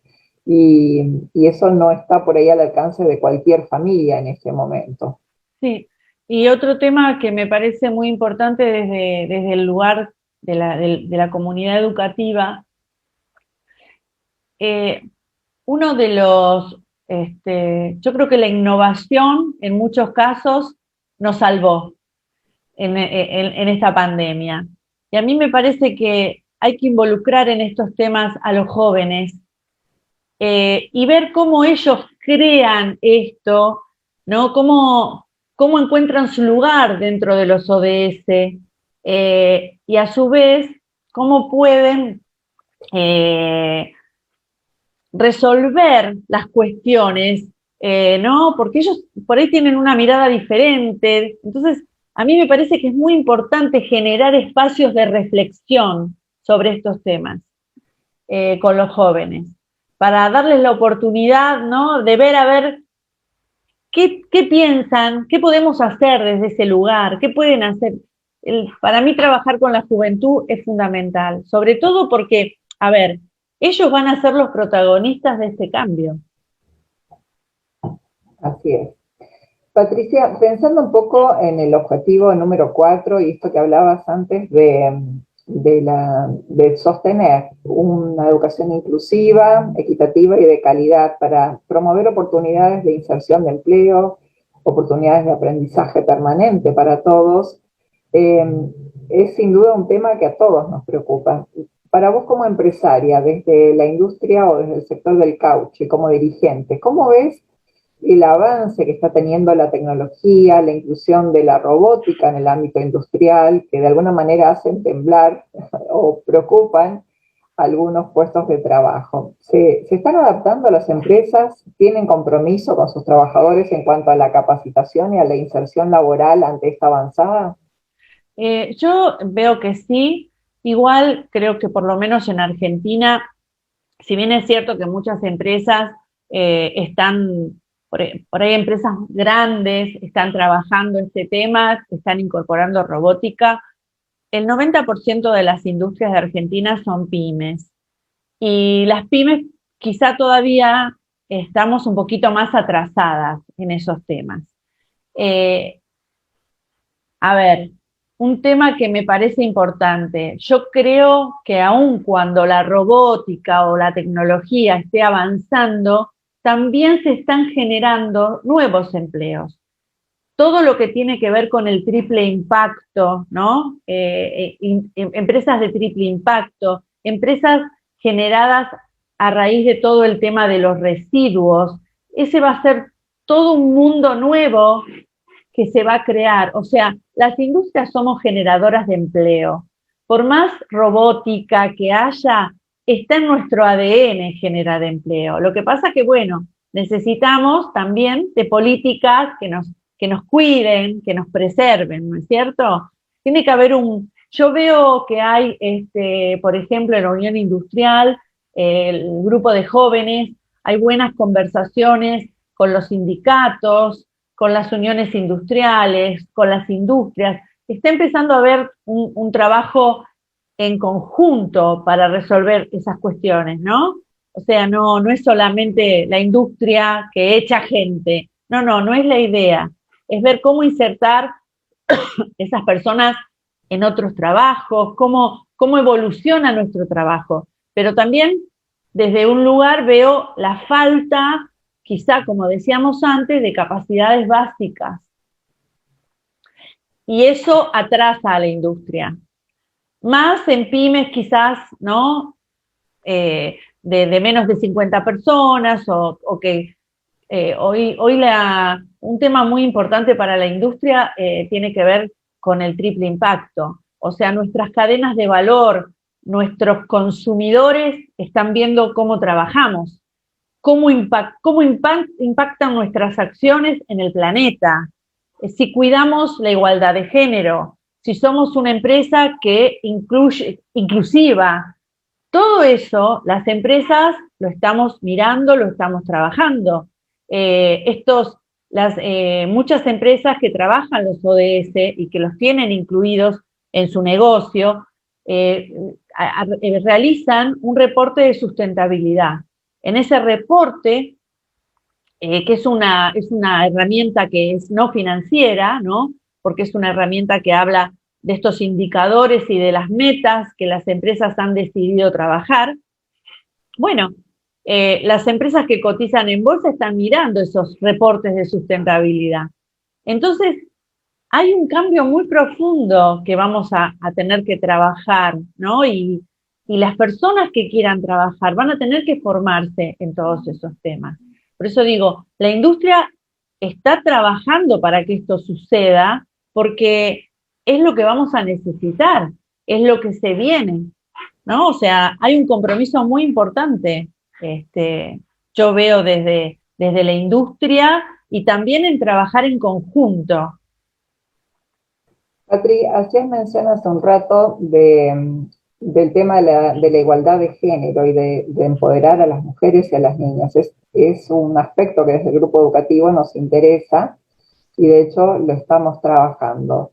y eso no está por ahí al alcance de cualquier familia en este momento. Sí, y otro tema que me parece muy importante desde el lugar de la comunidad educativa, uno de los, yo creo que la innovación en muchos casos nos salvó en esta pandemia. Y a mí me parece que hay que involucrar en estos temas a los jóvenes y ver cómo ellos crean esto, ¿no? Cómo encuentran su lugar dentro de los ODS, y a su vez cómo pueden resolver las cuestiones, ¿no? Porque ellos por ahí tienen una mirada diferente. Entonces, a mí me parece que es muy importante generar espacios de reflexión sobre estos temas con los jóvenes, para darles la oportunidad, ¿no?, de ver a ver qué piensan, qué podemos hacer desde ese lugar, qué pueden hacer. Para mí trabajar con la juventud es fundamental, sobre todo porque, a ver, ellos van a ser los protagonistas de este cambio. Así es. Patricia, pensando un poco en el objetivo número 4 y esto que hablabas antes de sostener una educación inclusiva, equitativa y de calidad para promover oportunidades de inserción de empleo, oportunidades de aprendizaje permanente para todos, es sin duda un tema que a todos nos preocupa. Para vos como empresaria, desde la industria o desde el sector del caucho y como dirigente, ¿cómo ves el avance que está teniendo la tecnología, la inclusión de la robótica en el ámbito industrial, que de alguna manera hacen temblar o preocupan algunos puestos de trabajo. ¿Se están adaptando las empresas? ¿Tienen compromiso con sus trabajadores en cuanto a la capacitación y a la inserción laboral ante esta avanzada? Yo veo que sí. Igual creo que por lo menos en Argentina, si bien es cierto que muchas empresas están, por ahí empresas grandes están trabajando este tema, están incorporando robótica, el 90% de las industrias de Argentina son pymes. Y las pymes quizá todavía estamos un poquito más atrasadas en esos temas. Eh, a ver, un tema que me parece importante. Yo creo que aun cuando la robótica o la tecnología esté avanzando, también se están generando nuevos empleos. Todo lo que tiene que ver con el triple impacto, ¿no? Empresas de triple impacto, empresas generadas a raíz de todo el tema de los residuos, ese va a ser todo un mundo nuevo que se va a crear. O sea, las industrias somos generadoras de empleo. Por más robótica que haya, está en nuestro ADN generar empleo. Lo que pasa que, bueno, necesitamos también de políticas que nos cuiden, que nos preserven, ¿no es cierto? Tiene que haber yo veo que hay, por ejemplo, en la Unión Industrial, el grupo de jóvenes, hay buenas conversaciones con los sindicatos, con las uniones industriales, con las industrias. Está empezando a haber un trabajo en conjunto para resolver esas cuestiones, ¿no? O sea, no es solamente la industria que echa gente. No es la idea. Es ver cómo insertar esas personas en otros trabajos, cómo evoluciona nuestro trabajo. Pero también desde un lugar veo la falta, quizá como decíamos antes, de capacidades básicas. Y eso atrasa a la industria. Más en pymes quizás, ¿no? De menos de 50 personas o que hoy un tema muy importante para la industria tiene que ver con el triple impacto. O sea, nuestras cadenas de valor, nuestros consumidores están viendo cómo trabajamos, cómo impactan nuestras acciones en el planeta, si cuidamos la igualdad de género, si somos una empresa que inclusiva. Todo eso, las empresas lo estamos mirando, lo estamos trabajando. Muchas empresas que trabajan los ODS y que los tienen incluidos en su negocio, realizan un reporte de sustentabilidad. En ese reporte, que es una herramienta que es no financiera, ¿no? Porque es una herramienta que habla de estos indicadores y de las metas que las empresas han decidido trabajar. Bueno, las empresas que cotizan en bolsa están mirando esos reportes de sustentabilidad. Entonces, hay un cambio muy profundo que vamos a tener que trabajar, ¿no? Y las personas que quieran trabajar van a tener que formarse en todos esos temas. Por eso digo, la industria está trabajando para que esto suceda porque es lo que vamos a necesitar, es lo que se viene, ¿no? O sea, hay un compromiso muy importante, yo veo desde la industria y también en trabajar en conjunto. Patri, hacías mención hace un rato del tema de la igualdad de género y de empoderar a las mujeres y a las niñas. Es un aspecto que desde el grupo educativo nos interesa y de hecho lo estamos trabajando.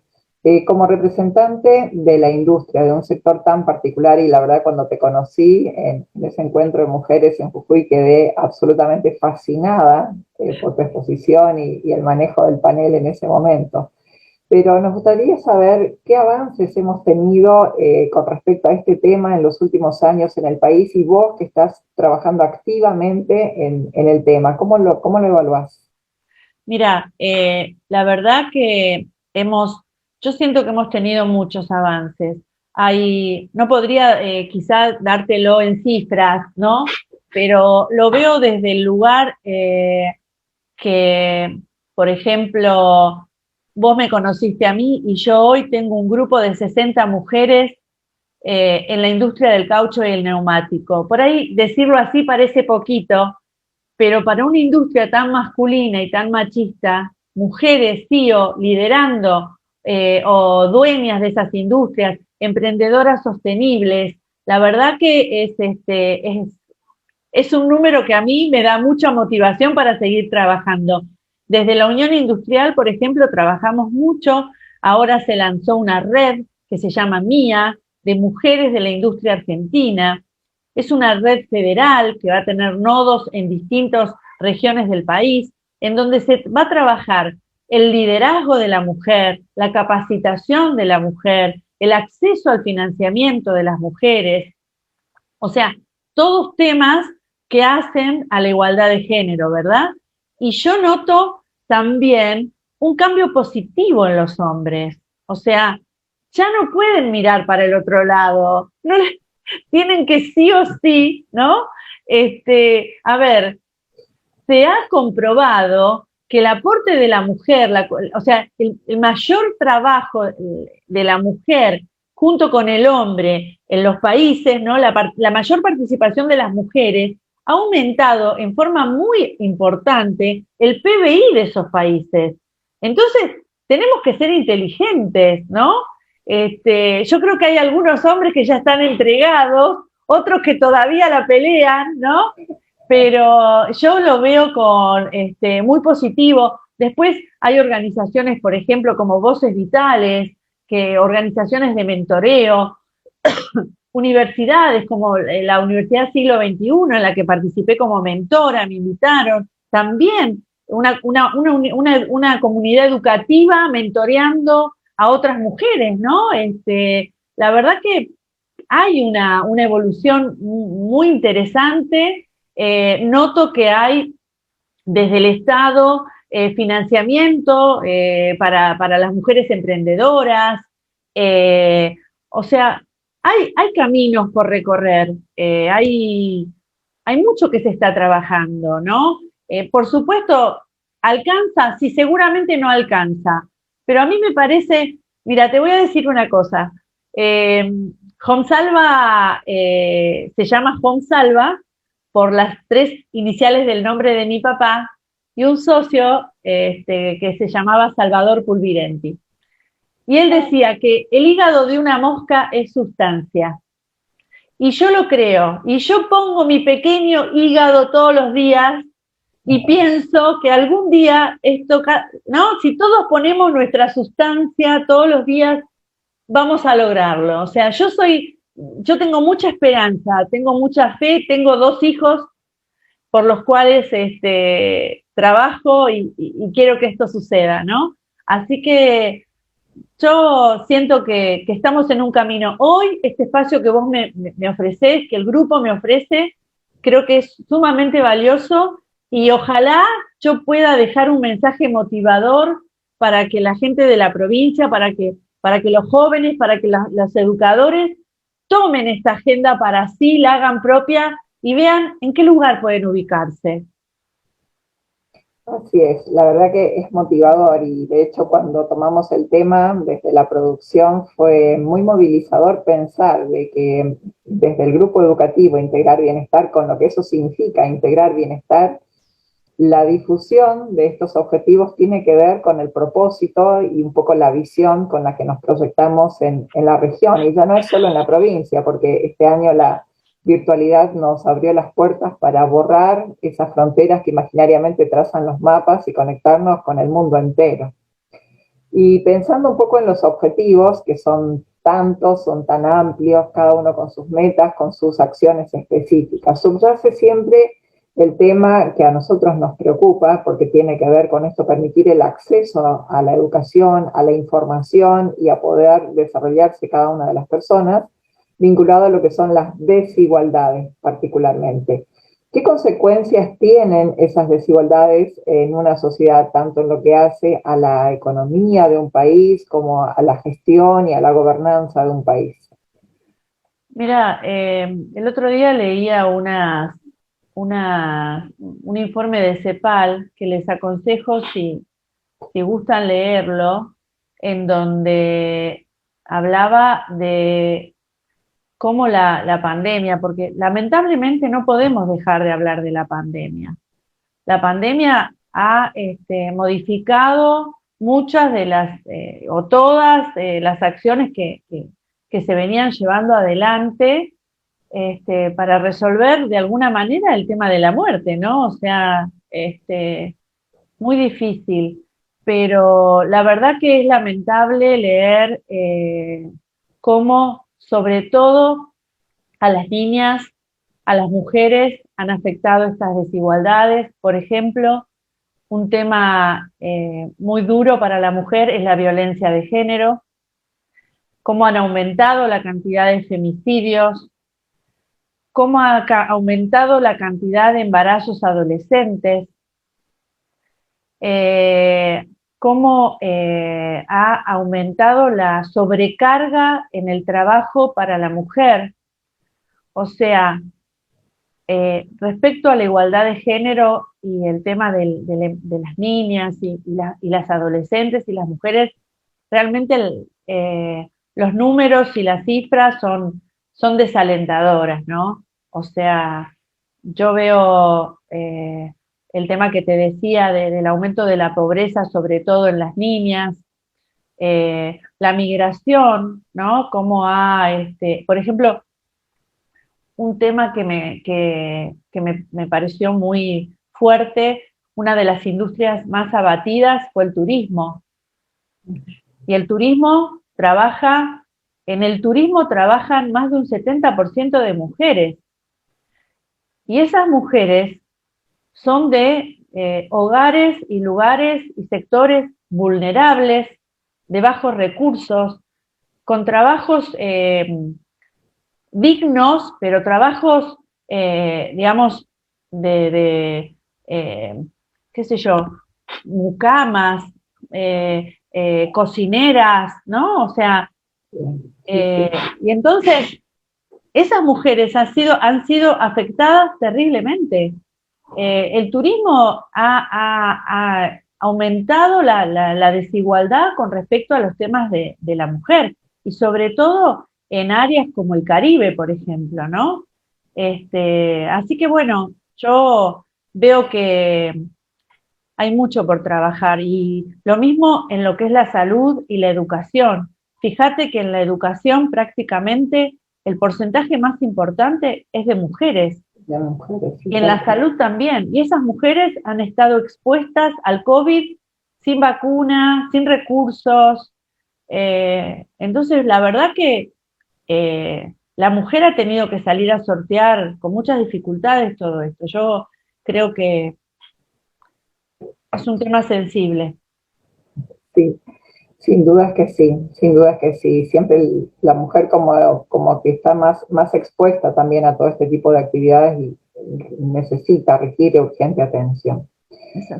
Como representante de la industria, de un sector tan particular, y la verdad cuando te conocí en ese encuentro de mujeres en Jujuy quedé absolutamente fascinada por tu exposición y el manejo del panel en ese momento. Pero nos gustaría saber qué avances hemos tenido con respecto a este tema en los últimos años en el país y vos que estás trabajando activamente en el tema, ¿cómo lo evaluás? Mira, la verdad que yo siento que hemos tenido muchos avances. No podría quizás dártelo en cifras, ¿no? Pero lo veo desde el lugar que, por ejemplo, vos me conociste a mí y yo hoy tengo un grupo de 60 mujeres en la industria del caucho y el neumático. Por ahí decirlo así parece poquito, pero para una industria tan masculina y tan machista, mujeres CEO liderando o dueñas de esas industrias, emprendedoras sostenibles, la verdad que es un número que a mí me da mucha motivación para seguir trabajando. Desde la Unión Industrial, por ejemplo, trabajamos mucho. Ahora se lanzó una red que se llama MIA, de mujeres de la industria argentina. Es una red federal que va a tener nodos en distintas regiones del país, en donde se va a trabajar el liderazgo de la mujer, la capacitación de la mujer, el acceso al financiamiento de las mujeres. O sea, todos temas que hacen a la igualdad de género, ¿verdad? Y yo noto también un cambio positivo en los hombres. O sea, ya no pueden mirar para el otro lado, no les, tienen que sí o sí, ¿no? A ver, se ha comprobado que el aporte de la mujer, o sea, el mayor trabajo de la mujer junto con el hombre en los países, ¿no? La mayor participación de las mujeres ha aumentado en forma muy importante el PBI de esos países. Entonces, tenemos que ser inteligentes, ¿no? Yo creo que hay algunos hombres que ya están entregados, otros que todavía la pelean, ¿no? Pero yo lo veo con muy positivo. Después hay organizaciones, por ejemplo, como Voces Vitales, organizaciones de mentoreo, universidades como la Universidad Siglo XXI, en la que participé como mentora, me invitaron, también una comunidad educativa mentoreando a otras mujeres, ¿no? La verdad que hay una evolución muy interesante. Noto que hay desde el Estado financiamiento para las mujeres emprendedoras. O sea, hay caminos por recorrer, hay mucho que se está trabajando, ¿no? Por supuesto, alcanza, sí, seguramente no alcanza, pero a mí me parece, mira, te voy a decir una cosa, Homsalva se llama Homsalva por las 3 iniciales del nombre de mi papá y un socio que se llamaba Salvador Pulvirenti. Y él decía que el hígado de una mosca es sustancia. Y yo lo creo. Y yo pongo mi pequeño hígado todos los días y pienso que algún día esto, ¿no? Si todos ponemos nuestra sustancia todos los días, vamos a lograrlo. O sea, yo tengo mucha esperanza, tengo mucha fe, tengo 2 hijos por los cuales trabajo y quiero que esto suceda, ¿no? Así que yo siento que estamos en un camino. Hoy, este espacio que vos me ofrecés, que el grupo me ofrece, creo que es sumamente valioso y ojalá yo pueda dejar un mensaje motivador para que la gente de la provincia, para que los jóvenes, para que los educadores tomen esta agenda para sí, la hagan propia y vean en qué lugar pueden ubicarse. Así es, la verdad que es motivador y de hecho cuando tomamos el tema desde la producción fue muy movilizador pensar de que desde el grupo educativo Integrar Bienestar, con lo que eso significa integrar bienestar, la difusión de estos objetivos tiene que ver con el propósito y un poco la visión con la que nos proyectamos en la región, y ya no es solo en la provincia, porque este año la virtualidad nos abrió las puertas para borrar esas fronteras que imaginariamente trazan los mapas y conectarnos con el mundo entero. Y pensando un poco en los objetivos, que son tantos, son tan amplios, cada uno con sus metas, con sus acciones específicas, subyace siempre el tema que a nosotros nos preocupa, porque tiene que ver con esto, permitir el acceso a la educación, a la información y a poder desarrollarse cada una de las personas, vinculado a lo que son las desigualdades particularmente. ¿Qué consecuencias tienen esas desigualdades en una sociedad, tanto en lo que hace a la economía de un país como a la gestión y a la gobernanza de un país? Mira, el otro día leía un informe de CEPAL que les aconsejo si gustan leerlo, en donde hablaba de cómo la pandemia, porque lamentablemente no podemos dejar de hablar de la pandemia. La pandemia ha modificado muchas de las, o todas las acciones que se venían llevando adelante para resolver de alguna manera el tema de la muerte, ¿no? O sea, muy difícil. Pero la verdad que es lamentable leer cómo, sobre todo, a las niñas, a las mujeres han afectado estas desigualdades. Por ejemplo, un tema muy duro para la mujer es la violencia de género, cómo han aumentado la cantidad de femicidios, cómo ha aumentado la cantidad de embarazos adolescentes, cómo ha aumentado la sobrecarga en el trabajo para la mujer. O sea, respecto a la igualdad de género y el tema de las niñas y las adolescentes y las mujeres, realmente los números y las cifras son desalentadoras, ¿no? O sea, yo veo el tema que te decía del aumento de la pobreza, sobre todo en las niñas, la migración, ¿no? Cómo por ejemplo, un tema que me pareció muy fuerte, una de las industrias más abatidas fue el turismo. Y el turismo en el turismo trabajan más de un 70% de mujeres. Y esas mujeres son de hogares y lugares y sectores vulnerables, de bajos recursos, con trabajos dignos, pero trabajos, digamos, qué sé yo, mucamas, cocineras, ¿no? O sea, y entonces esas mujeres han sido afectadas terriblemente. El turismo ha aumentado la desigualdad con respecto a los temas de la mujer, y sobre todo en áreas como el Caribe, por ejemplo, ¿no? Así que bueno, yo veo que hay mucho por trabajar, y lo mismo en lo que es la salud y la educación. Fíjate que en la educación prácticamente el porcentaje más importante es de mujeres. Y en la salud también. Y esas mujeres han estado expuestas al COVID sin vacuna, sin recursos. Entonces, la verdad que la mujer ha tenido que salir a sortear con muchas dificultades todo esto. Yo creo que es un tema sensible. Sí, sin dudas que sí, sin dudas que sí. Siempre la mujer como que está más expuesta también a todo este tipo de actividades y requiere urgente atención.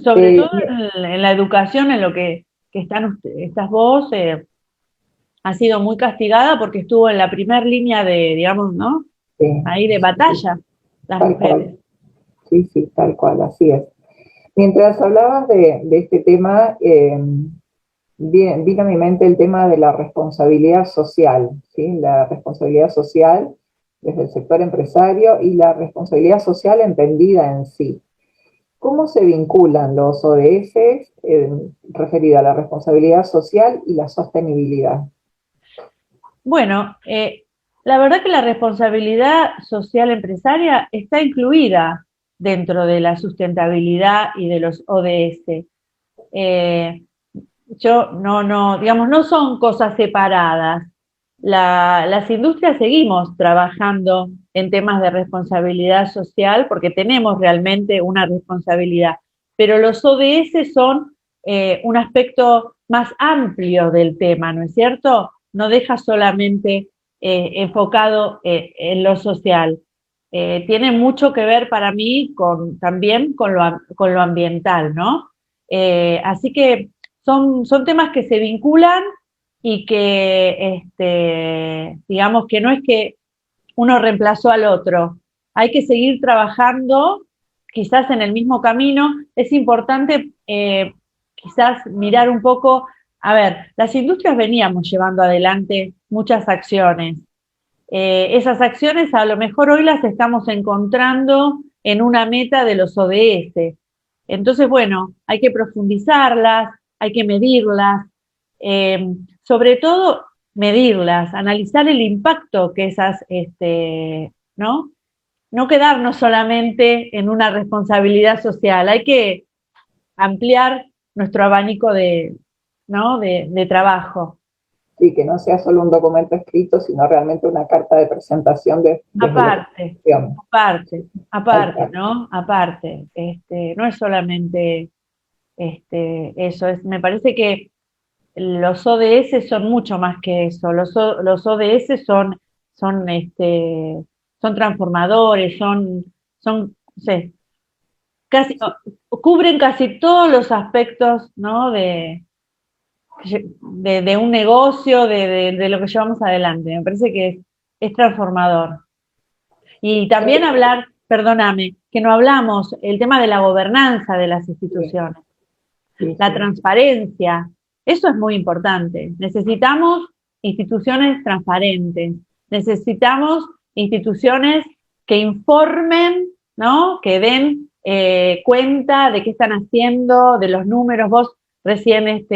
Sobre todo en la educación, en lo que estás vos, ha sido muy castigada porque estuvo en la primera línea de, digamos, ¿no? Sí, ahí de batalla, sí, las mujeres. Cual. Sí, tal cual, así es. Mientras hablabas de este tema, vino a mi mente el tema de la responsabilidad social, ¿sí? La responsabilidad social desde el sector empresario y la responsabilidad social entendida en sí. ¿Cómo se vinculan los ODS referidos a la responsabilidad social y la sostenibilidad? Bueno, la verdad que la responsabilidad social empresaria está incluida dentro de la sustentabilidad y de los ODS. Digamos, no son cosas separadas. Las industrias seguimos trabajando en temas de responsabilidad social porque tenemos realmente una responsabilidad, pero los ODS son un aspecto más amplio del tema, ¿no es cierto? No deja solamente enfocado en lo social. Tiene mucho que ver para mí también con lo ambiental, ¿no? Así que son temas que se vinculan y que, digamos que no es que uno reemplazó al otro. Hay que seguir trabajando quizás en el mismo camino. Es importante quizás mirar un poco, a ver, las industrias veníamos llevando adelante muchas acciones. esas acciones a lo mejor hoy las estamos encontrando en una meta de los ODS. Entonces, bueno, hay que profundizarlas, hay que medirlas, sobre todo medirlas, analizar el impacto que esas, ¿no? No quedarnos solamente en una responsabilidad social, hay que ampliar nuestro abanico ¿no? de trabajo. Sí, que no sea solo un documento escrito, sino realmente una carta de presentación Aparte, ¿no? Aparte, no es solamente eso, me parece que los ODS son mucho más que eso, los ODS son transformadores, no sé, cubren casi todos los aspectos, ¿no? de un negocio, de lo que llevamos adelante. Me parece que es transformador. Y también hablar, perdóname, que no hablamos, el tema de la gobernanza de las instituciones, la transparencia, eso es muy importante. Necesitamos instituciones transparentes, necesitamos instituciones que informen, ¿no? Que den cuenta de qué están haciendo, de los números. Vos recién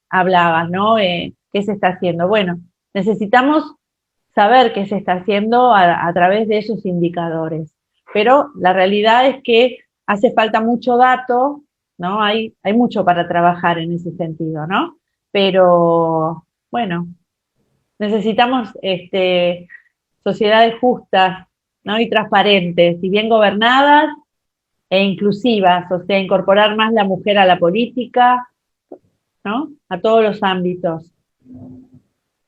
hablabas, ¿no? ¿Qué se está haciendo? Bueno, necesitamos saber qué se está haciendo a través de esos indicadores. Pero la realidad es que hace falta mucho dato, ¿no? Hay mucho para trabajar en ese sentido, ¿no? Pero, bueno, necesitamos sociedades justas, ¿no? Y transparentes, y bien gobernadas e inclusivas, o sea, incorporar más la mujer a la política, ¿no? A todos los ámbitos.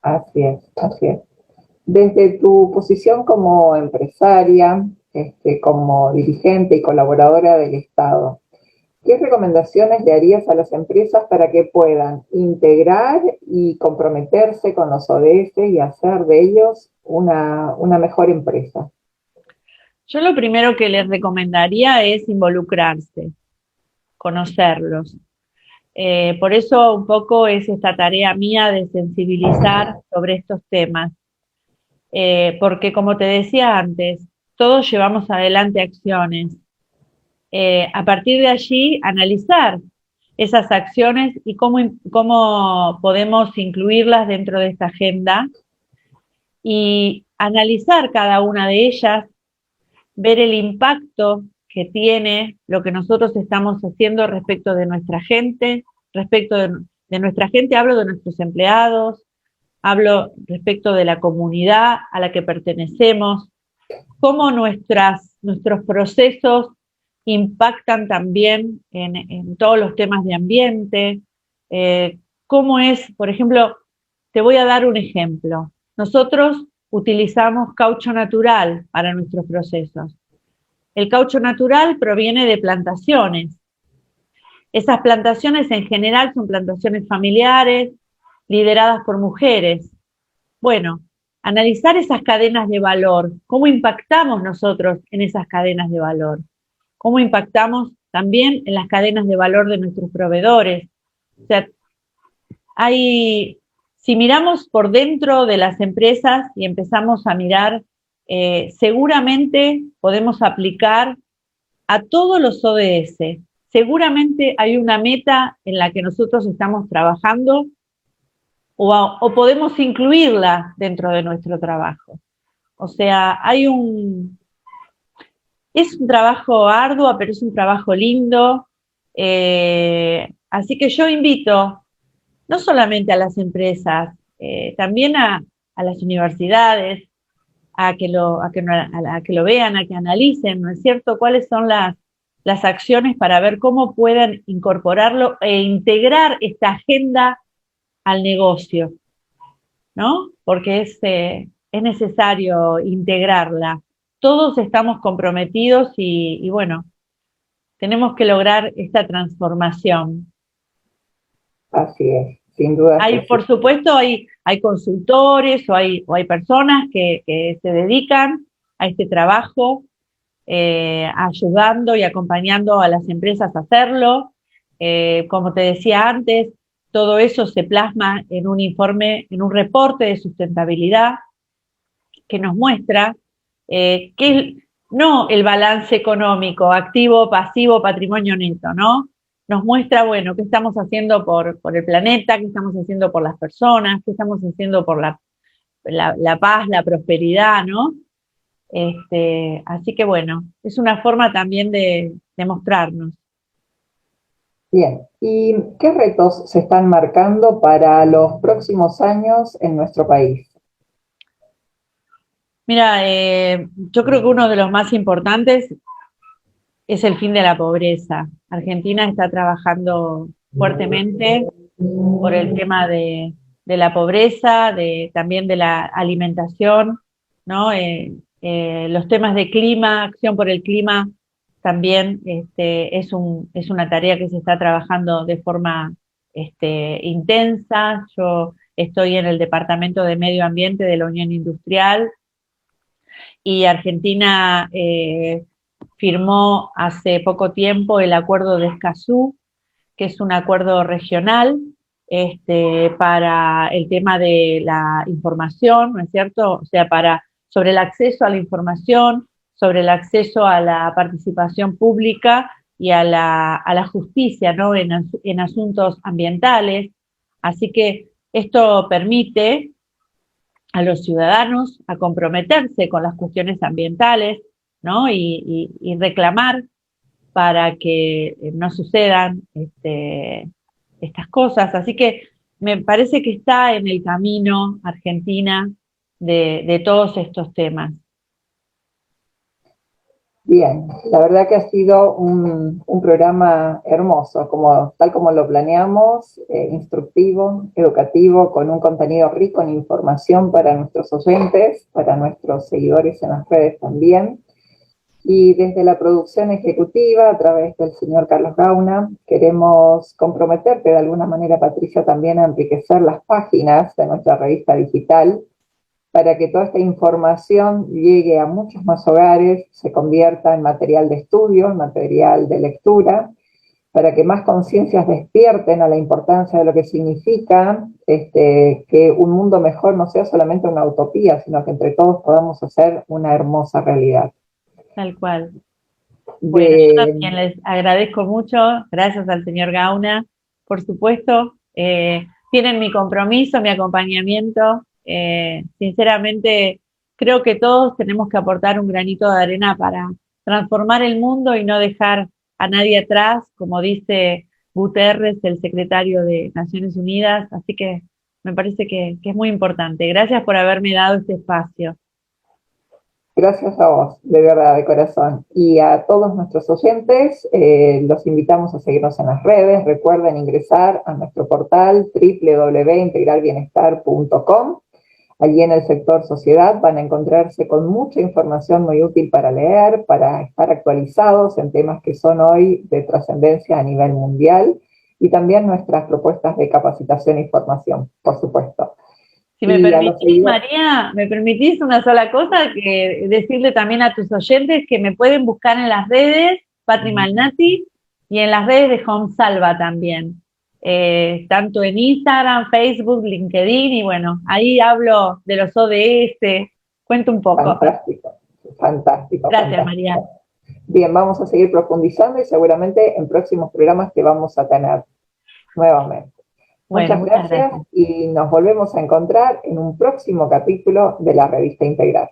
Así es, así es. Desde tu posición como empresaria, como dirigente y colaboradora del Estado, ¿qué recomendaciones le harías a las empresas para que puedan integrar y comprometerse con los ODS y hacer de ellos una mejor empresa? Yo lo primero que les recomendaría es involucrarse, conocerlos. Por eso un poco es esta tarea mía de sensibilizar sobre estos temas. Porque como te decía antes, todos llevamos adelante acciones. A partir de allí, analizar esas acciones y cómo podemos incluirlas dentro de esta agenda y analizar cada una de ellas, ver el impacto que tiene lo que nosotros estamos haciendo respecto de nuestra gente, respecto de nuestra gente, hablo de nuestros empleados, hablo respecto de la comunidad a la que pertenecemos, cómo nuestros procesos impactan también en todos los temas de ambiente, cómo es, por ejemplo, te voy a dar un ejemplo. Nosotros utilizamos caucho natural para nuestros procesos. El caucho natural proviene de plantaciones. Esas plantaciones en general son plantaciones familiares, lideradas por mujeres. Bueno, analizar esas cadenas de valor, cómo impactamos nosotros en esas cadenas de valor, cómo impactamos también en las cadenas de valor de nuestros proveedores. O sea, si miramos por dentro de las empresas y empezamos a mirar, seguramente podemos aplicar a todos los ODS. Seguramente hay una meta en la que nosotros estamos trabajando o podemos incluirla dentro de nuestro trabajo. O sea, es un trabajo arduo, pero es un trabajo lindo. Así que yo invito no solamente a las empresas, también a las universidades, a que lo vean, a que analicen, ¿no es cierto?, cuáles son las acciones para ver cómo pueden incorporarlo e integrar esta agenda al negocio, ¿no? Porque es necesario integrarla. Todos estamos comprometidos y bueno, tenemos que lograr esta transformación. Así es, sin duda. Por supuesto, hay consultores o hay personas que se dedican a este trabajo, ayudando y acompañando a las empresas a hacerlo. Como te decía antes, todo eso se plasma en un informe, en un reporte de sustentabilidad, que nos muestra no el balance económico, activo, pasivo, patrimonio neto, ¿no? Nos muestra, bueno, qué estamos haciendo por el planeta, qué estamos haciendo por las personas, qué estamos haciendo por la paz, la prosperidad, ¿no? Así que bueno, es una forma también de mostrarnos. Bien, ¿y qué retos se están marcando para los próximos años en nuestro país? Mira, yo creo que uno de los más importantes es el fin de la pobreza. Argentina está trabajando fuertemente por el tema de la pobreza, también de la alimentación, ¿no? Los temas de clima, acción por el clima, también es una tarea que se está trabajando de forma intensa. Yo estoy en el Departamento de Medio Ambiente de la Unión Industrial y Argentina firmó hace poco tiempo el Acuerdo de Escazú, que es un acuerdo regional para el tema de la información, ¿no es cierto? O sea, sobre el acceso a la información, sobre el acceso a la participación pública y a la justicia, ¿no? En asuntos ambientales. Así que esto permite a los ciudadanos a comprometerse con las cuestiones ambientales, ¿no? Y reclamar para que no sucedan estas cosas. Así que me parece que está en el camino Argentina de todos estos temas. Bien, la verdad que ha sido un programa hermoso, tal como lo planeamos, instructivo, educativo, con un contenido rico en información para nuestros oyentes, para nuestros seguidores en las redes también. Y desde la producción ejecutiva, a través del señor Carlos Gauna, queremos comprometerte de alguna manera, Patricia, también a enriquecer las páginas de nuestra revista digital para que toda esta información llegue a muchos más hogares, se convierta en material de estudio, en material de lectura, para que más conciencias despierten a la importancia de lo que significa que un mundo mejor no sea solamente una utopía, sino que entre todos podamos hacer una hermosa realidad. Tal cual. Bueno, yo también les agradezco mucho, gracias al señor Gauna, por supuesto. Tienen mi compromiso, mi acompañamiento. Sinceramente, creo que todos tenemos que aportar un granito de arena para transformar el mundo y no dejar a nadie atrás, como dice Guterres, el secretario de Naciones Unidas. Así que me parece que es muy importante. Gracias por haberme dado este espacio. Gracias a vos, de verdad, de corazón. Y a todos nuestros oyentes, los invitamos a seguirnos en las redes. Recuerden ingresar a nuestro portal www.integralbienestar.com. Allí en el sector sociedad van a encontrarse con mucha información muy útil para leer, para estar actualizados en temas que son hoy de trascendencia a nivel mundial, y también nuestras propuestas de capacitación y formación, por supuesto. Si me permitís, María, me permitís una sola cosa, que decirle también a tus oyentes que me pueden buscar en las redes, Patri Malnati, y en las redes de Home Salva también. Tanto en Instagram, Facebook, LinkedIn, y bueno, ahí hablo de los ODS, cuento un poco. Fantástico, fantástico. Gracias, fantástico. María. Bien, vamos a seguir profundizando y seguramente en próximos programas que vamos a tener nuevamente. Bueno, muchas gracias y nos volvemos a encontrar en un próximo capítulo de la Revista Integral.